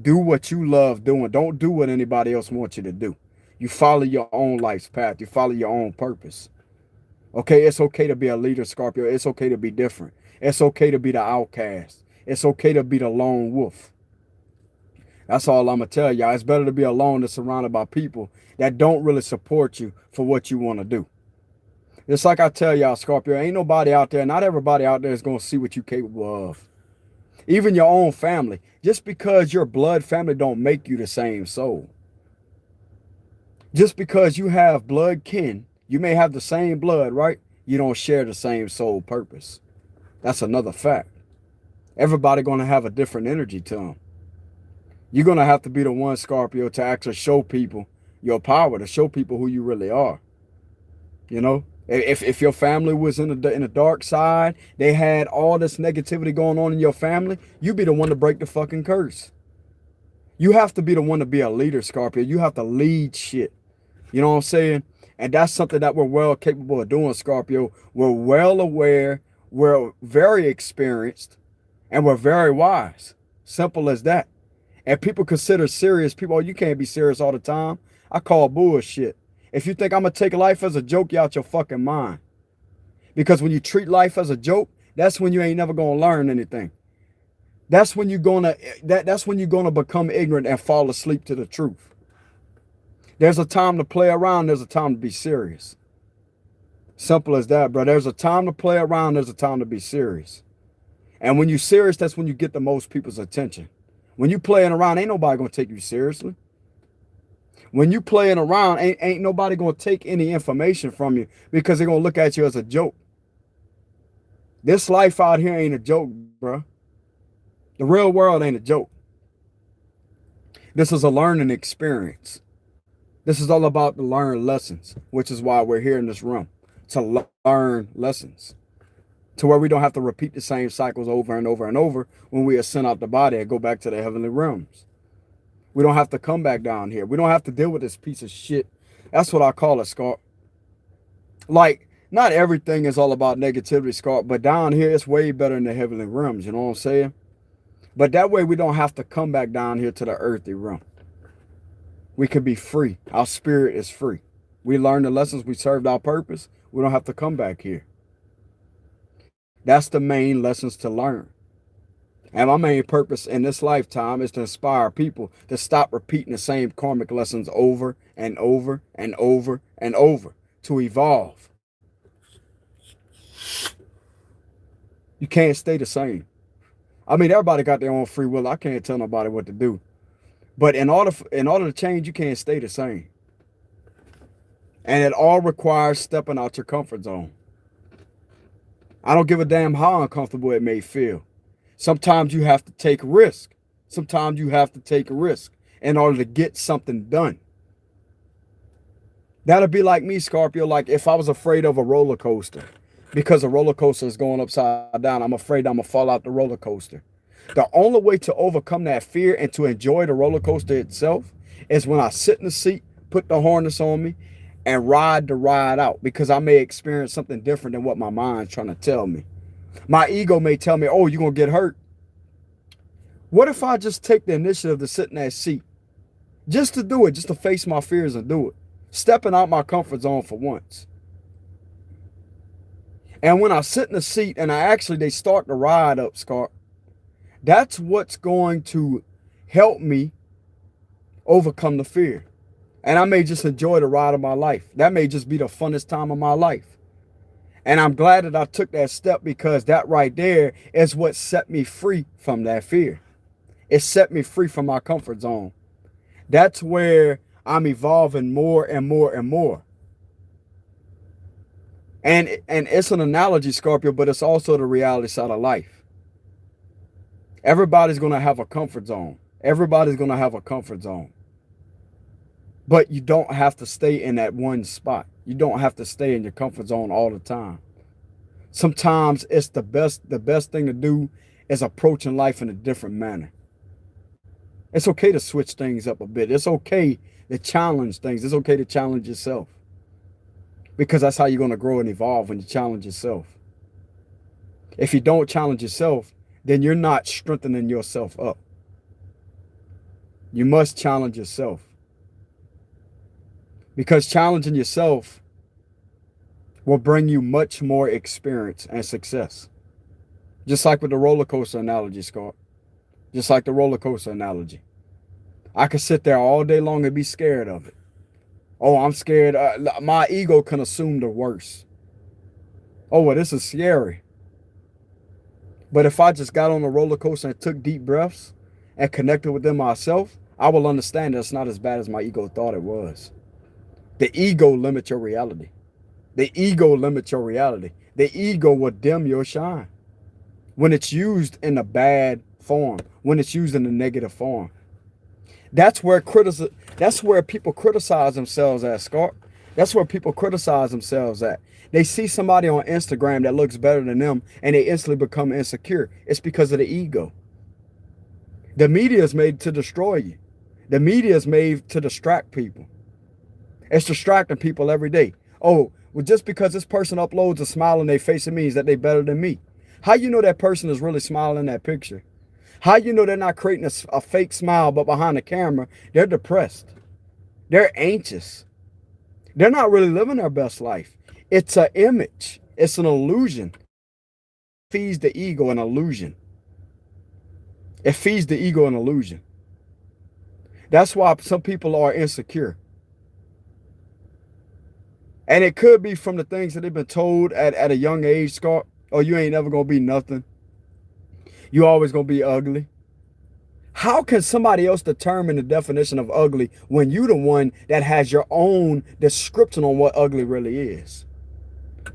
Do what you love doing. Don't do what anybody else wants you to do. You follow your own life's path. You follow your own purpose. Okay, it's okay to be a leader, Scorpio. It's okay to be different. It's okay to be the outcast. It's okay to be the lone wolf. That's all I'm going to tell y'all. It's better to be alone than surrounded by people that don't really support you for what you want to do. It's like I tell y'all, Scorpio, ain't nobody out there, not everybody out there is going to see what you're capable of. Even your own family. Just because your blood family don't make you the same soul. Just because you have blood kin, you may have the same blood, right? You don't share the same soul purpose. That's another fact. Everybody going to have a different energy to them. You're going to have to be the one, Scorpio, to actually show people your power, to show people who you really are. You know, if your family was in the dark side, they had all this negativity going on in your family, you be the one to break the fucking curse. You have to be the one to be a leader, Scorpio. You have to lead shit. You know what I'm saying? And that's something that we're well capable of doing, Scorpio. We're well aware, we're very experienced, and we're very wise. Simple as that. And people consider serious people, oh, you can't be serious all the time. I call bullshit. If you think I'm going to take life as a joke, you're out your fucking mind. Because when you treat life as a joke, that's when you ain't never going to learn anything. That's when you're gonna become ignorant and fall asleep to the truth. There's a time to play around, there's a time to be serious. Simple as that, bro. There's a time to play around, there's a time to be serious. And when you're serious, that's when you get the most people's attention. When you playing around, ain't nobody gonna take you seriously. When you playing around, ain't nobody gonna take any information from you because they're gonna look at you as a joke. This life out here ain't a joke, bro. The real world ain't a joke. This is a learning experience. This is all about to learn lessons, which is why we're here in this room, to learn lessons, to where we don't have to repeat the same cycles over and over and over when we ascend out the body and go back to the heavenly realms. We don't have to come back down here. We don't have to deal with this piece of shit. That's what I call it, Scott. Like, not everything is all about negativity, Scott, but down here it's way better in the heavenly realms, you know what I'm saying? But that way we don't have to come back down here to the earthly realm. We can be free. Our spirit is free. We learned the lessons, we served our purpose. We don't have to come back here. That's the main lessons to learn. And my main purpose in this lifetime is to inspire people to stop repeating the same karmic lessons over and over and over and over, to evolve. You can't stay the same. I mean, everybody got their own free will. I can't tell nobody what to do. But in order to change, you can't stay the same. And it all requires stepping out your comfort zone. I don't give a damn how uncomfortable it may feel. Sometimes you have to take risk. Sometimes you have to take a risk in order to get something done. That'll be like me, Scorpio, like if I was afraid of a roller coaster. Because a roller coaster is going upside down, I'm afraid I'm going to fall out the roller coaster. The only way to overcome that fear and to enjoy the roller coaster itself is when I sit in the seat, put the harness on me, and ride the ride out, because I may experience something different than what my mind's trying to tell me. My ego may tell me, oh, you're going to get hurt. What if I just take the initiative to sit in that seat? Just to do it, just to face my fears and do it. Stepping out my comfort zone for once. And when I sit in the seat and they start the ride up, Scott, that's what's going to help me overcome the fear. And I may just enjoy the ride of my life. That may just be the funnest time of my life. And I'm glad that I took that step, because that right there is what set me free from that fear. It set me free from my comfort zone. That's where I'm evolving more and more and more. And it's an analogy, Scorpio, but it's also the reality side of life. Everybody's going to have a comfort zone. Everybody's going to have a comfort zone. But you don't have to stay in that one spot. You don't have to stay in your comfort zone all the time. Sometimes it's the best thing to do is approaching life in a different manner. It's okay to switch things up a bit. It's okay to challenge things. It's okay to challenge yourself. Because that's how you're going to grow and evolve, when you challenge yourself. If you don't challenge yourself, then you're not strengthening yourself up. You must challenge yourself. Because challenging yourself will bring you much more experience and success. Just like with the roller coaster analogy, Scott. Just like the roller coaster analogy. I could sit there all day long and be scared of it. Oh, I'm scared. My ego can assume the worst. Oh, well, this is scary. But if I just got on a roller coaster and took deep breaths and connected with them myself, I will understand that it's not as bad as my ego thought it was. The ego limits your reality. The ego limits your reality. The ego will dim your shine when it's used in a bad form, when it's used in a negative form. That's where people criticize themselves at, Scott. That's where people criticize themselves at. They see somebody on Instagram that looks better than them and they instantly become insecure. It's because of the ego. The media is made to destroy you. The media is made to distract people. It's distracting people every day. Oh, well, just because this person uploads a smile on their face, it means that they're better than me. How you know that person is really smiling in that picture? How you know they're not creating a fake smile, but behind the camera, they're depressed. They're anxious. They're not really living their best life. It's an image. It's an illusion. It feeds the ego an illusion. It feeds the ego an illusion. That's why some people are insecure. And it could be from the things that they've been told at a young age, Scott. Oh, you ain't never going to be nothing. You always going to be ugly. How can somebody else determine the definition of ugly when you're the one that has your own description on what ugly really is?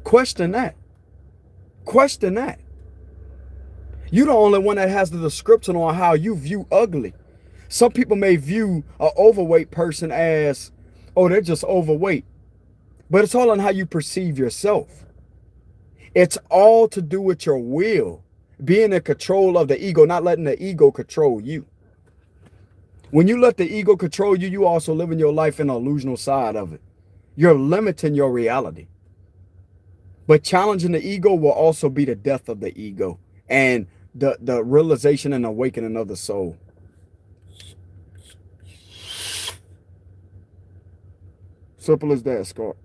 Question that. Question that. You're the only one that has the description on how you view ugly. Some people may view an overweight person as, oh, they're just overweight. But it's all on how you perceive yourself. It's all to do with your will. Being in control of the ego, not letting the ego control you. When you let the ego control you, you also living your life in the illusional side of it. You're limiting your reality. But challenging the ego will also be the death of the ego and the realization and awakening of the soul. Simple as that, Scott.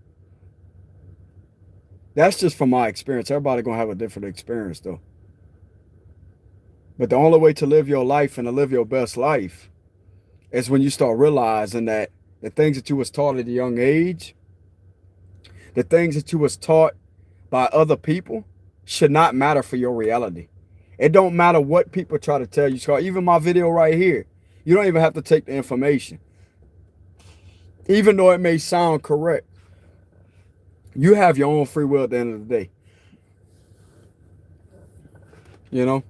That's just from my experience. Everybody gonna have a different experience though. But the only way to live your life and to live your best life is when you start realizing that the things that you was taught at a young age, the things that you was taught by other people should not matter for your reality. It don't matter what people try to tell you, Scott. Even my video right here, you don't even have to take the information. Even though it may sound correct, you have your own free will at the end of the day. You know?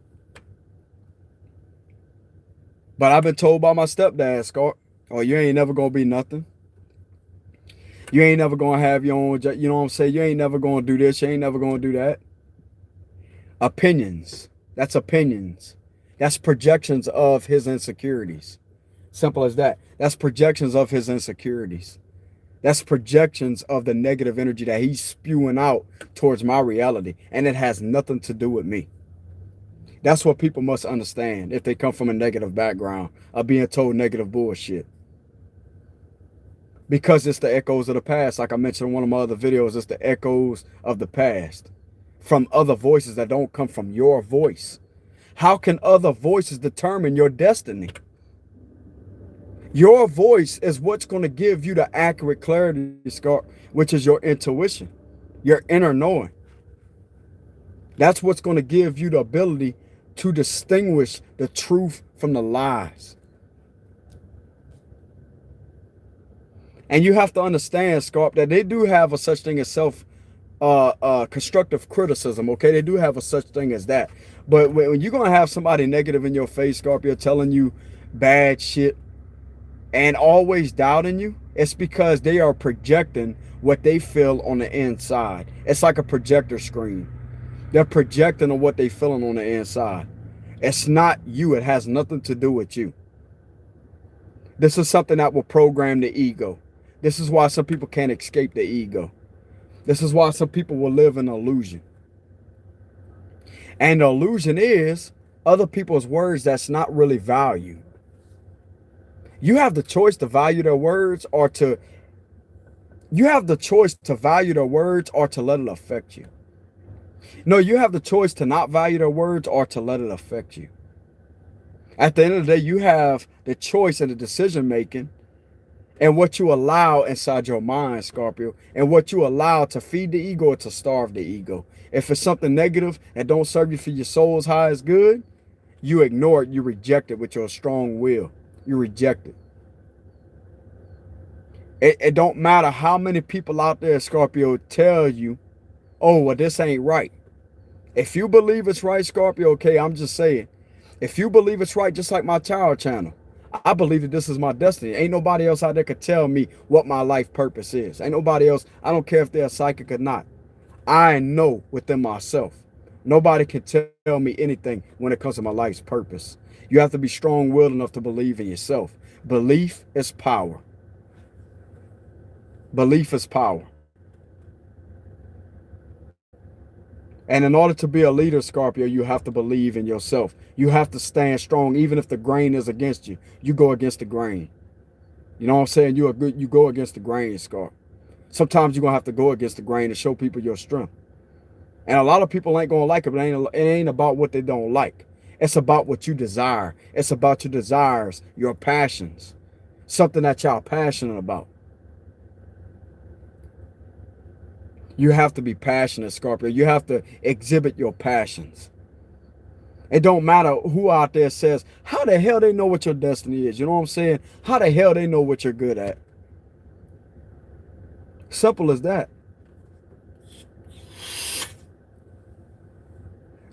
But I've been told by my stepdad, Scott, oh, you ain't never going to be nothing. You ain't never going to have your own, you know what I'm saying? You ain't never going to do this. You ain't never going to do that. Opinions. That's opinions. That's projections of his insecurities. Simple as that. That's projections of his insecurities. That's projections of the negative energy that he's spewing out towards my reality. And it has nothing to do with me. That's what people must understand if they come from a negative background of being told negative bullshit. Because it's the echoes of the past. Like I mentioned in one of my other videos, it's the echoes of the past from other voices that don't come from your voice. How can other voices determine your destiny? Your voice is what's going to give you the accurate clarity, Scott, which is your intuition, your inner knowing. That's what's going to give you the ability to distinguish the truth from the lies. And you have to understand, Scott, that they do have a such thing as constructive criticism, okay? They do have a such thing as that. But when you're going to have somebody negative in your face, Scorpio, telling you bad shit and always doubting you, it's because they are projecting what they feel on the inside. It's like a projector screen. They're projecting on what they're feeling on the inside. It's not you. It has nothing to do with you. This is something that will program the ego. This is why some people can't escape the ego. This is why some people will live in illusion. And the illusion is other people's words that's not really valued. You have the choice to value their words or to let it affect you. No, you have the choice to not value their words or to let it affect you. At the end of the day, you have the choice and the decision making and what you allow inside your mind, Scorpio, and what you allow to feed the ego or to starve the ego. If it's something negative and don't serve you for your soul's highest good, you ignore it, you reject it with your strong will. You reject it. It don't matter how many people out there, Scorpio, tell you, oh, well, this ain't right. If you believe it's right, Scorpio, okay, I'm just saying. If you believe it's right, just like my child channel, I believe that this is my destiny. Ain't nobody else out there could tell me what my life purpose is. Ain't nobody else. I don't care if they're psychic or not. I know within myself. Nobody can tell me anything when it comes to my life's purpose. You have to be strong-willed enough to believe in yourself. Belief is power. Belief is power. And in order to be a leader, Scorpio, you have to believe in yourself. You have to stand strong, even if the grain is against you. You go against the grain. You know what I'm saying? You go against the grain, Scorpio. Sometimes you're going to have to go against the grain to show people your strength. And a lot of people ain't going to like it, but it ain't about what they don't like. It's about what you desire. It's about your desires, your passions, something that y'all passionate about. You have to be passionate, Scorpio. You have to exhibit your passions. It don't matter who out there says, how the hell they know what your destiny is? You know what I'm saying? How the hell they know what you're good at? Simple as that.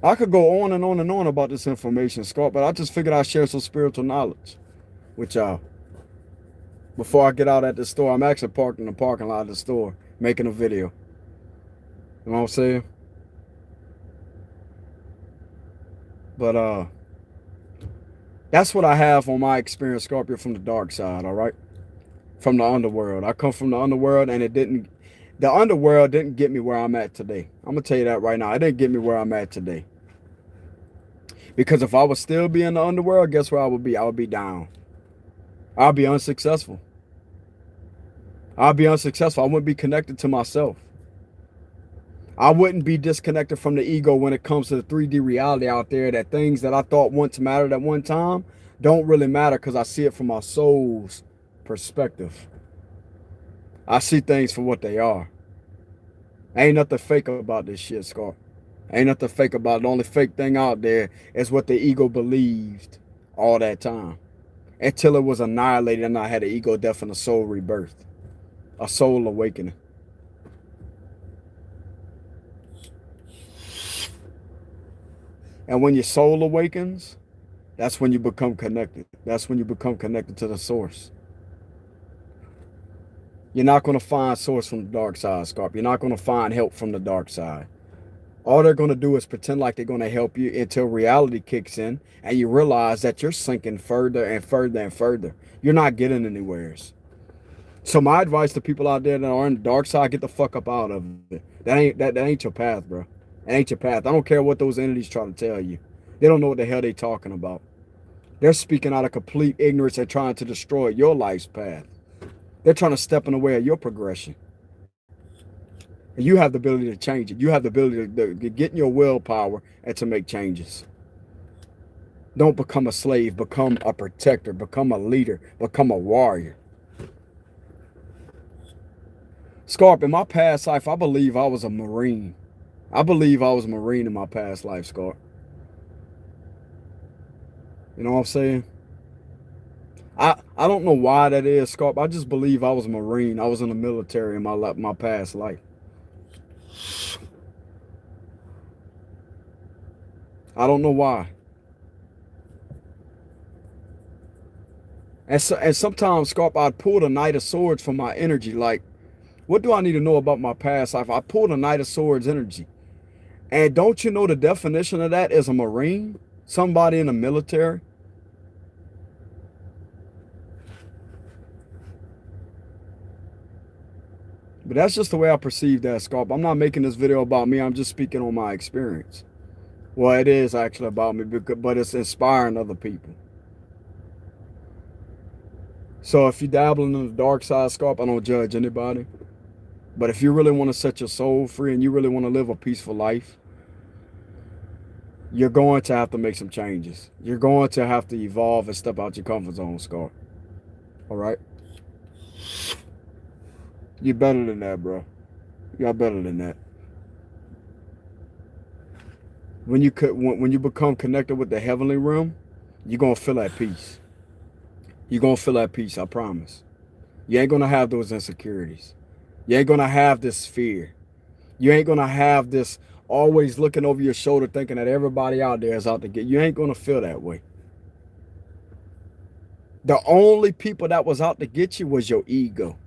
I could go on and on and on about this information, Scott, but I just figured I'd share some spiritual knowledge with y'all. Before I get out at the store, I'm actually parked in the parking lot of the store, making a video. You know what I'm saying? But that's what I have on my experience, Scorpio, from the dark side, all right? From the underworld. I come from the underworld, and the underworld didn't get me where I'm at today. I'm going to tell you that right now. It didn't get me where I'm at today. Because if I would still be in the underworld, guess where I would be? I would be down. I'll be unsuccessful. I'll be unsuccessful. I wouldn't be connected to myself. I wouldn't be disconnected from the ego when it comes to the 3D reality out there, that things that I thought once mattered at one time don't really matter because I see it from my soul's perspective. I see things for what they are. Ain't nothing fake about this shit, Scott. Ain't nothing fake about it. The only fake thing out there is what the ego believed all that time. Until it was annihilated and I had an ego death and a soul rebirth. A soul awakening. And when your soul awakens, that's when you become connected. That's when you become connected to the source. You're not going to find source from the dark side, Scorpio. You're not going to find help from the dark side. All they're going to do is pretend like they're going to help you until reality kicks in and you realize that you're sinking further and further and further. You're not getting anywhere. So my advice to people out there that are in the dark side, get the fuck up out of it. That ain't your path, bro. That ain't your path. I don't care what those entities try to tell you. They don't know what the hell they talking about. They're speaking out of complete ignorance. They're trying to destroy your life's path. They're trying to step in the way of your progression. And you have the ability to change it. You have the ability to get in your willpower and to make changes. Don't become a slave. Become a protector. Become a leader. Become a warrior. Scarp, in my past life, I believe I was a Marine. I believe I was a Marine in my past life, Scarp. You know what I'm saying? I don't know why that is, Scarp. I just believe I was a Marine. I was in the military in my past life. I don't know why. And sometimes, Scarp, I'd pull the Knight of Swords from my energy. Like, what do I need to know about my past life? I pull the Knight of Swords energy. And don't you know the definition of that is a Marine? Somebody in the military? But that's just the way I perceive that, Scarp. I'm not making this video about me. I'm just speaking on my experience. Well, it is actually about me, but it's inspiring other people. So if you're dabbling in the dark side, Scarp, I don't judge anybody. But if you really want to set your soul free and you really want to live a peaceful life, you're going to have to make some changes. You're going to have to evolve and step out your comfort zone, Scarp. All right? You're better than that, bro. You're better than that. When you become connected with the heavenly realm, you're gonna feel that peace. You're gonna feel that peace, I promise. You ain't gonna have those insecurities. You ain't gonna have this fear. You ain't gonna have this always looking over your shoulder thinking that everybody out there is out to get you. Ain't gonna feel that way. The only people that was out to get you was your ego.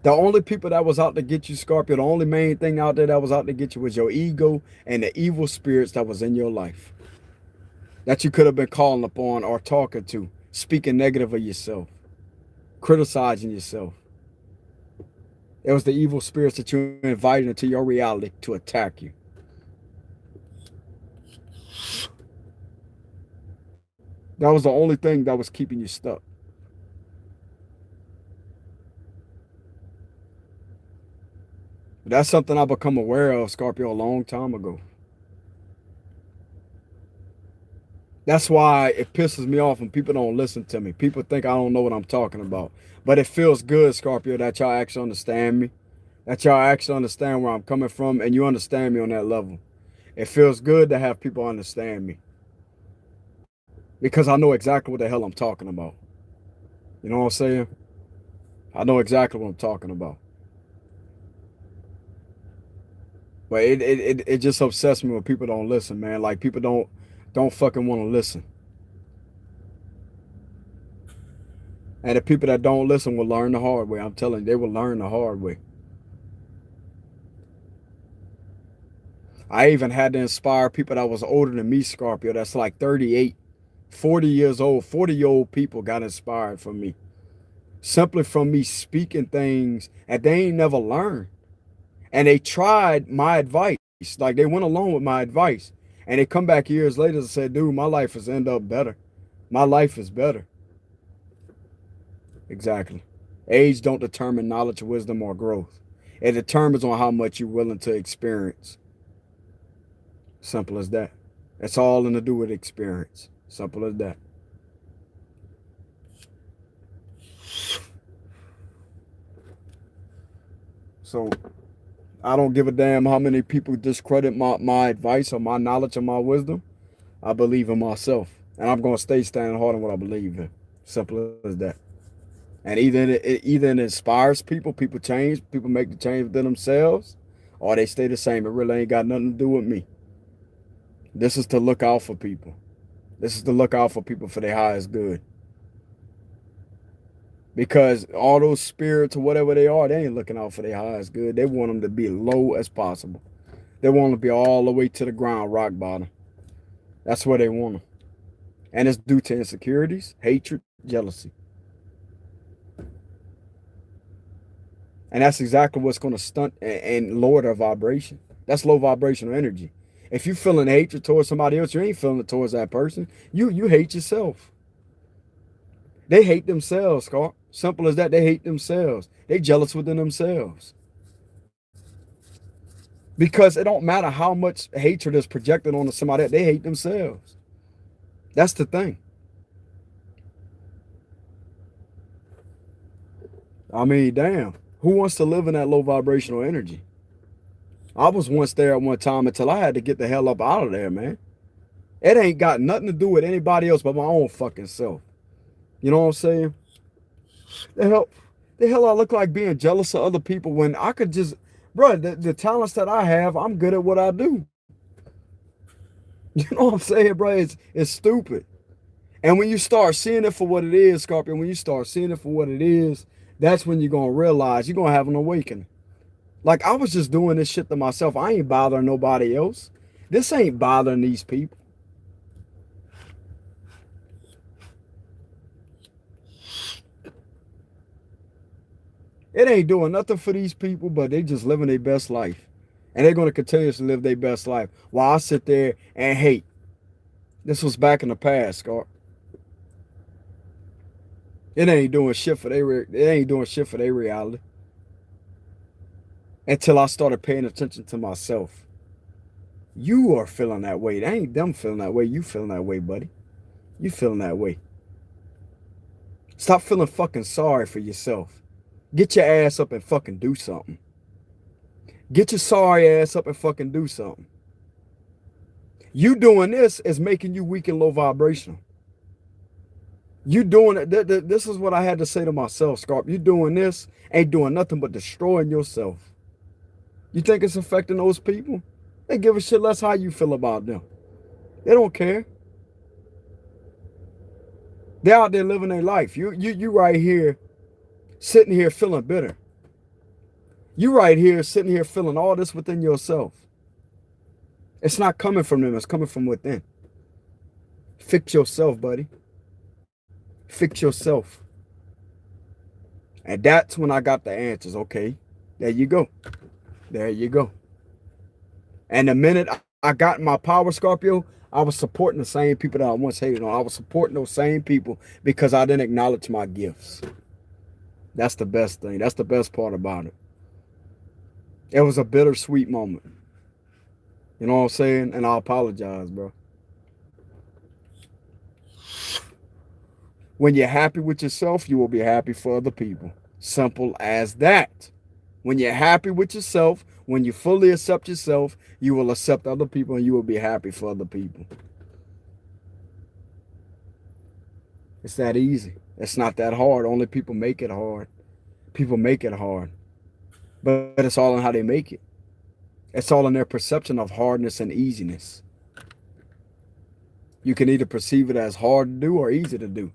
The only people that was out to get you, Scorpio, the only main thing out there that was out to get you was your ego and the evil spirits that was in your life. That you could have been calling upon or talking to, speaking negative of yourself, criticizing yourself. It was the evil spirits that you invited into your reality to attack you. That was the only thing that was keeping you stuck. That's something I become aware of, Scorpio, a long time ago. That's why it pisses me off when people don't listen to me. People think I don't know what I'm talking about. But it feels good, Scorpio, that y'all actually understand me. That y'all actually understand where I'm coming from and you understand me on that level. It feels good to have people understand me. Because I know exactly what the hell I'm talking about. You know what I'm saying? I know exactly what I'm talking about. But it just upsets me when people don't listen, man. Like people don't fucking want to listen. And the people that don't listen will learn the hard way. I'm telling you, they will learn the hard way. I even had to inspire people that was older than me, Scorpio, that's like 38, 40 years old. 40-year-old people got inspired from me. Simply from me speaking things that they ain't never learned. And they tried my advice. Like they went along with my advice. And they come back years later and said, dude, my life has ended up better. My life is better. Exactly. Age don't determine knowledge, wisdom, or growth. It determines on how much you're willing to experience. Simple as that. It's all in to do with experience. Simple as that. So I don't give a damn how many people discredit my advice or my knowledge or my wisdom. I believe in myself. And I'm going to stay standing hard on what I believe in. Simple as that. And either it inspires people, people change, people make the change within themselves, or they stay the same. It really ain't got nothing to do with me. This is to look out for people. This is to look out for people for their highest good. Because all those spirits or whatever they are, they ain't looking out for their highest good. They want them to be low as possible. They want them to be all the way to the ground, rock bottom. That's where they want them. And it's due to insecurities, hatred, jealousy. And that's exactly what's going to stunt and lower their vibration. That's low vibrational energy. If you're feeling hatred towards somebody else, you ain't feeling it towards that person. You hate yourself. They hate themselves, Scott. Simple as that. They hate themselves. They jealous within themselves. Because it don't matter how much hatred is projected onto somebody else. They hate themselves. That's the thing. I mean, damn. Who wants to live in that low vibrational energy? I was once there at one time until I had to get the hell up out of there, man. It ain't got nothing to do with anybody else but my own fucking self. You know what I'm saying? The hell, the hell I look like being jealous of other people when I could just, bro, the talents that I have, I'm good at what I do. You know what I'm saying, bro? It's stupid. And when you start seeing it for what it is, Scorpio, when you start seeing it for what it is, that's when you're going to realize you're going to have an awakening. Like, I was just doing this shit to myself. I ain't bothering nobody else. This ain't bothering these people. It ain't doing nothing for these people, but they just living their best life. And they're going to continue to live their best life while I sit there and hate. This was back in the past, Scott. It ain't doing shit for their reality. Until I started paying attention to myself. You are feeling that way. It ain't them feeling that way. You feeling that way, buddy. You feeling that way. Stop feeling fucking sorry for yourself. Get your ass up and fucking do something. Get your sorry ass up and fucking do something. You doing this is making you weak and low vibrational. You doing it. This is what I had to say to myself, Scarp. You doing this ain't doing nothing but destroying yourself. You think it's affecting those people? They give a shit less how you feel about them. They don't care. They're out there living their life. You right here, sitting here feeling bitter. You right here, sitting here feeling all this within yourself. It's not coming from them. It's coming from within. Fix yourself, buddy. Fix yourself. And that's when I got the answers. Okay, there you go. There you go. And the minute I got my power, Scorpio, I was supporting the same people that I once hated on. I was supporting those same people because I didn't acknowledge my gifts. That's the best thing. That's the best part about it. It was a bittersweet moment. You know what I'm saying? And I apologize, bro. When you're happy with yourself, you will be happy for other people. Simple as that. When you're happy with yourself, when you fully accept yourself, you will accept other people and you will be happy for other people. It's that easy. It's not that hard. Only people make it hard. People make it hard. But it's all in how they make it. It's all in their perception of hardness and easiness. You can either perceive it as hard to do or easy to do.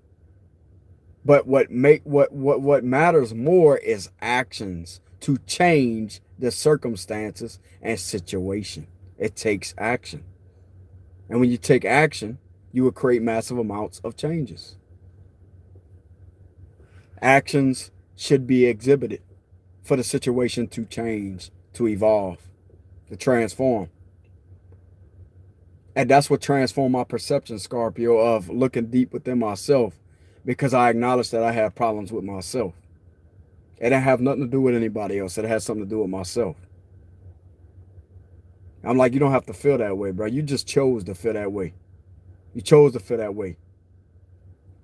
But what matters more is actions to change the circumstances and situation. It takes action. And when you take action, you will create massive amounts of changes. Actions should be exhibited for the situation to change, to evolve, to transform. And that's what transformed my perception, Scorpio, of looking deep within myself, because I acknowledged that I have problems with myself. It didn't have nothing to do with anybody else. It had something to do with myself. I'm like, you don't have to feel that way, bro. You just chose to feel that way. You chose to feel that way.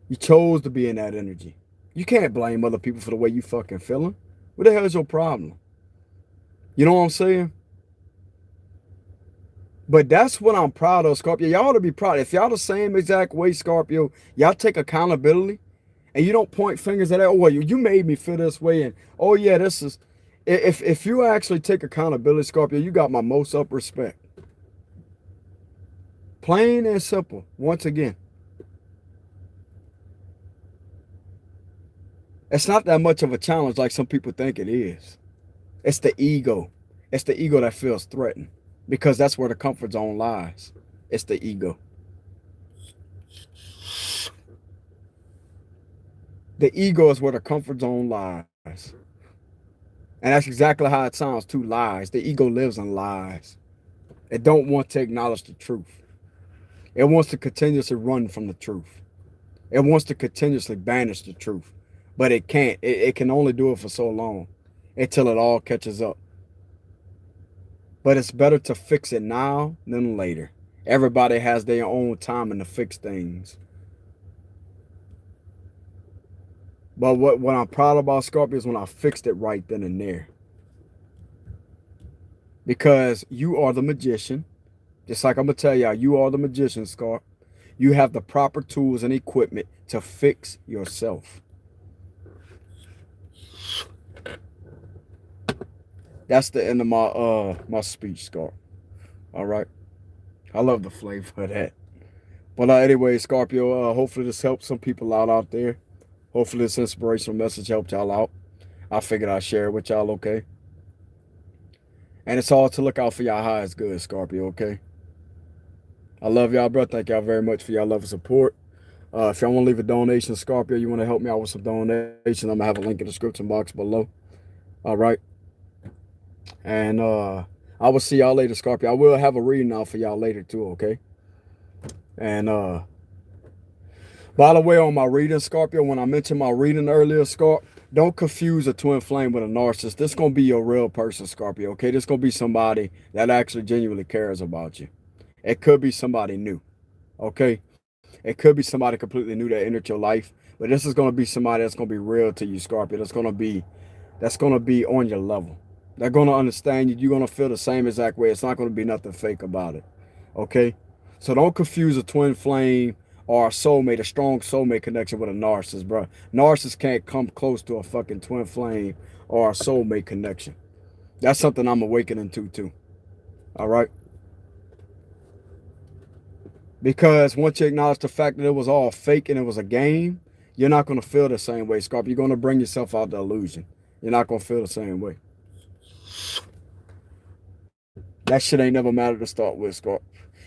You chose to be in that energy. You can't blame other people for the way you fucking feeling. What the hell is your problem? You know what I'm saying? But that's what I'm proud of, Scorpio. Y'all ought to be proud. If y'all the same exact way, Scorpio, y'all take accountability and you don't point fingers at that. Oh, well, you made me feel this way. And, oh, yeah, this is. If you actually take accountability, Scorpio, you got my most up respect. Plain and simple. Once again. It's not that much of a challenge like some people think it is. It's the ego. It's the ego that feels threatened because that's where the comfort zone lies. It's the ego. The ego is where the comfort zone lies. And that's exactly how it sounds too, lies. The ego lives in lies. It don't want to acknowledge the truth. It wants to continuously run from the truth. It wants to continuously banish the truth. But it can't. It can only do it for so long until it all catches up. But it's better to fix it now than later. Everybody has their own timing to fix things. But what I'm proud about, Scorpio, is when I fixed it right then and there. Because you are the magician. Just like I'm going to tell y'all, you are the magician, Scorp. You have the proper tools and equipment to fix yourself. That's the end of my speech, Scorp. All right. I love the flavor of that. But anyway, Scorpio, hopefully this helps some people out there. Hopefully this inspirational message helped y'all out. I figured I'd share it with y'all, okay? And it's all to look out for y'all high is good, Scorpio, okay? I love y'all, bro. Thank y'all very much for y'all love and support. If y'all want to leave a donation, Scorpio, you want to help me out with some donations, I'm going to have a link in the description box below. All right. And I will see y'all later, Scorpio. I will have a reading out for y'all later, too, okay? And by the way, on my reading, Scorpio, when I mentioned my reading earlier, Scorp, don't confuse a twin flame with a narcissist. This is going to be your real person, Scorpio, okay? This is going to be somebody that actually genuinely cares about you. It could be somebody new, okay? It could be somebody completely new that entered your life. But this is going to be somebody that's going to be real to you, Scorpio. That's going to be that's going to be on your level. They're going to understand you. You're going to feel the same exact way. It's not going to be nothing fake about it. Okay? So don't confuse a twin flame or a soulmate, a strong soulmate connection with a narcissist, bro. Narcissists can't come close to a fucking twin flame or a soulmate connection. That's something I'm awakening to, too. All right? Because once you acknowledge the fact that it was all fake and it was a game, you're not going to feel the same way, Scorpio. You're going to bring yourself out the illusion. You're not going to feel the same way. That shit ain't never mattered to start with, Scorpio.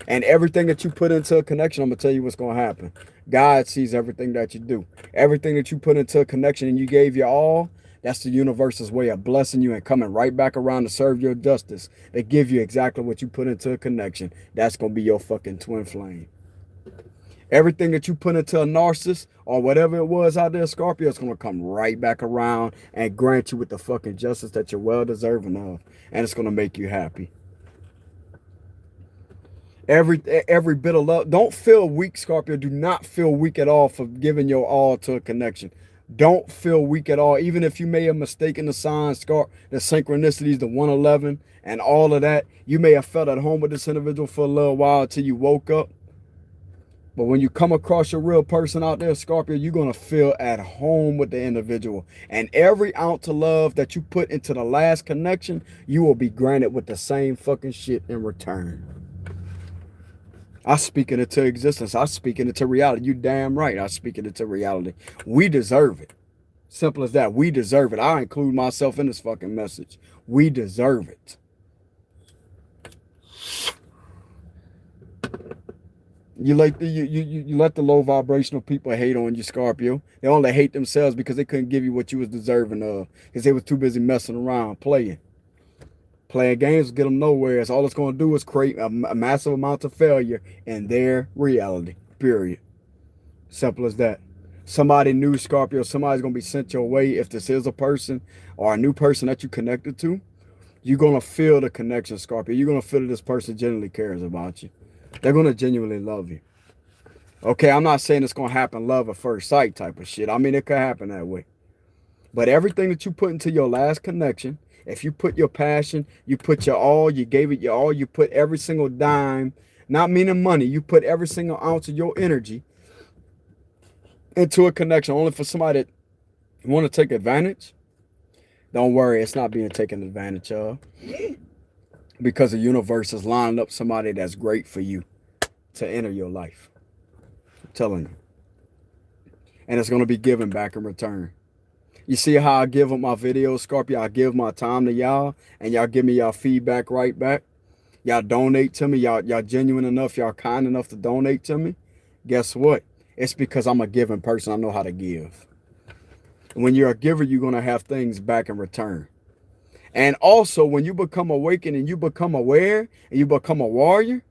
And everything that you put into a connection, I'm going to tell you what's going to happen. God sees everything that you do. Everything that you put into a connection and you gave your all, that's the universe's way of blessing you and coming right back around to serve your justice. They give you exactly what you put into a connection. That's going to be your fucking twin flame. Everything that you put into a narcissist or whatever it was out there, Scorpio, is going to come right back around and grant you with the fucking justice that you're well deserving of. And it's going to make you happy. Every bit of love. Don't feel weak, Scorpio. Do not feel weak at all for giving your all to a connection. Don't feel weak at all. Even if you may have mistaken the signs, the synchronicities, the 111, and all of that. You may have felt at home with this individual for a little while until you woke up. But when you come across your real person out there, Scorpio, you're going to feel at home with the individual. And every ounce of love that you put into the last connection, you will be granted with the same fucking shit in return. I speak it into existence. I speak it into reality. You damn right. I speak it into reality. We deserve it. Simple as that. We deserve it. I include myself in this fucking message. We deserve it. You let the low vibrational people hate on you, Scorpio. They only hate themselves because they couldn't give you what you was deserving of. Because they was too busy messing around, playing. Playing games will get them nowhere. It's all it's going to do is create a massive amount of failure in their reality, period. Simple as that. Somebody new, Scorpio, somebody's going to be sent your way. If this is a person or a new person that you connected to, you're going to feel the connection, Scorpio. You're going to feel that this person genuinely cares about you. They're going to genuinely love you. Okay, I'm not saying it's going to happen love at first sight type of shit. I mean, it could happen that way. But everything that you put into your last connection, if you put your passion, you put your all, you gave it your all, you put every single dime, not meaning money, you put every single ounce of your energy into a connection only for somebody that want to take advantage, don't worry, it's not being taken advantage of. Because the universe is lining up somebody that's great for you to enter your life. I'm telling you. And it's going to be given back in return. You see how I give up my videos, Scorpio? I give my time to y'all, and y'all give me y'all feedback right back. Y'all donate to me. Y'all genuine enough. Y'all kind enough to donate to me. Guess what? It's because I'm a giving person. I know how to give. When you're a giver, you're going to have things back in return. And also, when you become awakened and you become aware and you become a warrior,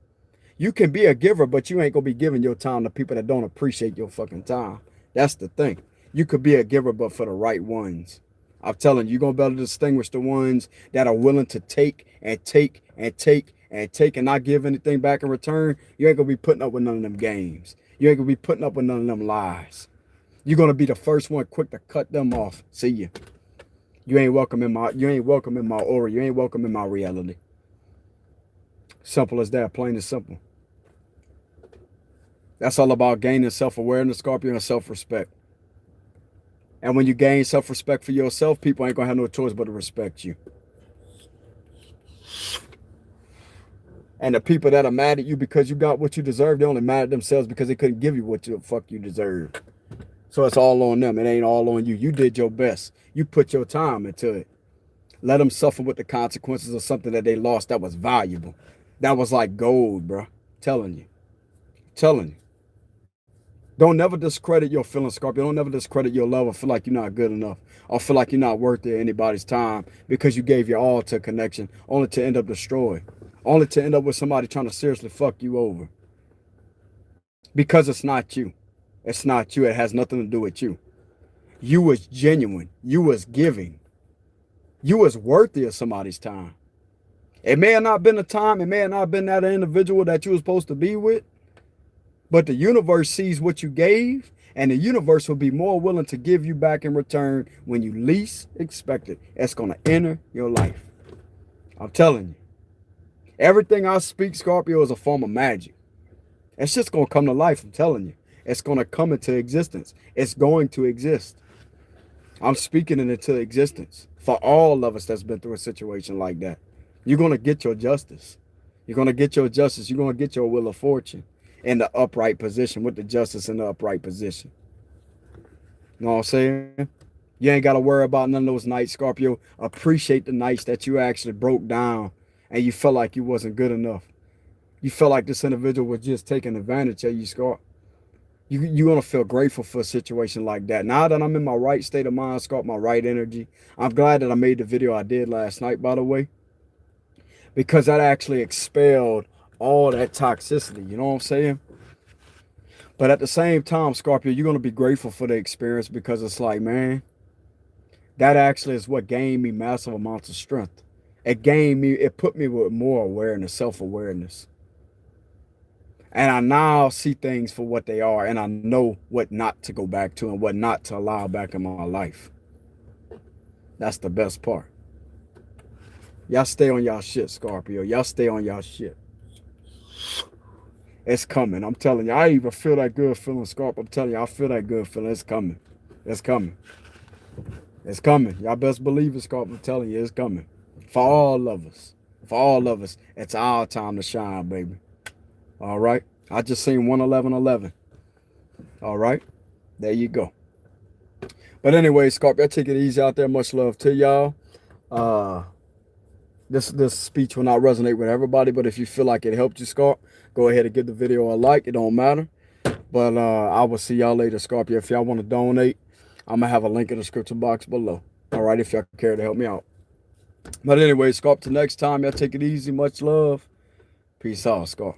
you can be a giver, but you ain't going to be giving your time to people that don't appreciate your fucking time. That's the thing. You could be a giver, but for the right ones. I'm telling you, you're going to be able to distinguish the ones that are willing to take and take and take and take and not give anything back in return. You ain't going to be putting up with none of them games. You ain't going to be putting up with none of them lies. You're going to be the first one quick to cut them off. See ya. You ain't welcome in my aura. You ain't welcome in my reality. Simple as that, plain and simple. That's all about gaining self-awareness, Scorpio, and self-respect. And when you gain self-respect for yourself, people ain't gonna have no choice but to respect you. And the people that are mad at you because you got what you deserve, they only mad at themselves because they couldn't give you what the fuck you deserve. So it's all on them. It ain't all on you. You did your best. You put your time into it. Let them suffer with the consequences of something that they lost that was valuable. That was like gold, bro. Telling you. Telling you. Don't never discredit your feelings, Scorpio. Don't never discredit your love or feel like you're not good enough or feel like you're not worth anybody's time because you gave your all to a connection only to end up destroyed. Only to end up with somebody trying to seriously fuck you over. Because it's not you. It's not you. It has nothing to do with you. You was genuine. You was giving. You was worthy of somebody's time. It may have not been the time. It may have not been that individual that you was supposed to be with. But the universe sees what you gave, And the universe will be more willing to give you back in return when you least expect it. It's going to enter your life. I'm telling you. Everything I speak, Scorpio, is a form of magic. It's just going to come to life. I'm telling you. It's going to come into existence. It's going to exist. I'm speaking it into existence for all of us that's been through a situation like that. You're going to get your justice. You're going to get your justice. You're going to get your wheel of fortune in the upright position, with the justice in the upright position. You know what I'm saying? You ain't got to worry about none of those nights, Scorpio. Appreciate the nights that you actually broke down and you felt like you wasn't good enough. You felt like this individual was just taking advantage of you, Scorp. You're going to feel grateful for a situation like that. Now that I'm in my right state of mind, Scorp, my right energy, I'm glad that I made the video I did last night, by the way, because that actually expelled all that toxicity. You know what I'm saying? But at the same time, Scorpio, you're going to be grateful for the experience, because it's like, man, that actually is what gained me massive amounts of strength. It put me with more awareness, self-awareness. And I now see things for what they are, and I know what not to go back to and what not to allow back in my life. That's the best part. Y'all stay on y'all shit, Scorpio. Y'all stay on y'all shit. It's coming. I'm telling you. I even feel that good feeling, Scorp. I'm telling you, I feel that good feeling. It's coming. It's coming. It's coming. Y'all best believe it, Scorp. I'm telling you, it's coming. For all of us. For all of us. It's our time to shine, baby. All right. I just seen 11111. All right. There you go. But anyway, Scorpio, take it easy out there. Much love to y'all. This speech will not resonate with everybody, but if you feel like it helped you, Scorp, go ahead and give the video a like. It don't matter. But I will see y'all later, Scorpio. If y'all want to donate, I'm going to have a link in the description box below. All right, if y'all care to help me out. But anyway, Scorp, till next time, y'all take it easy. Much love. Peace out, Scorp.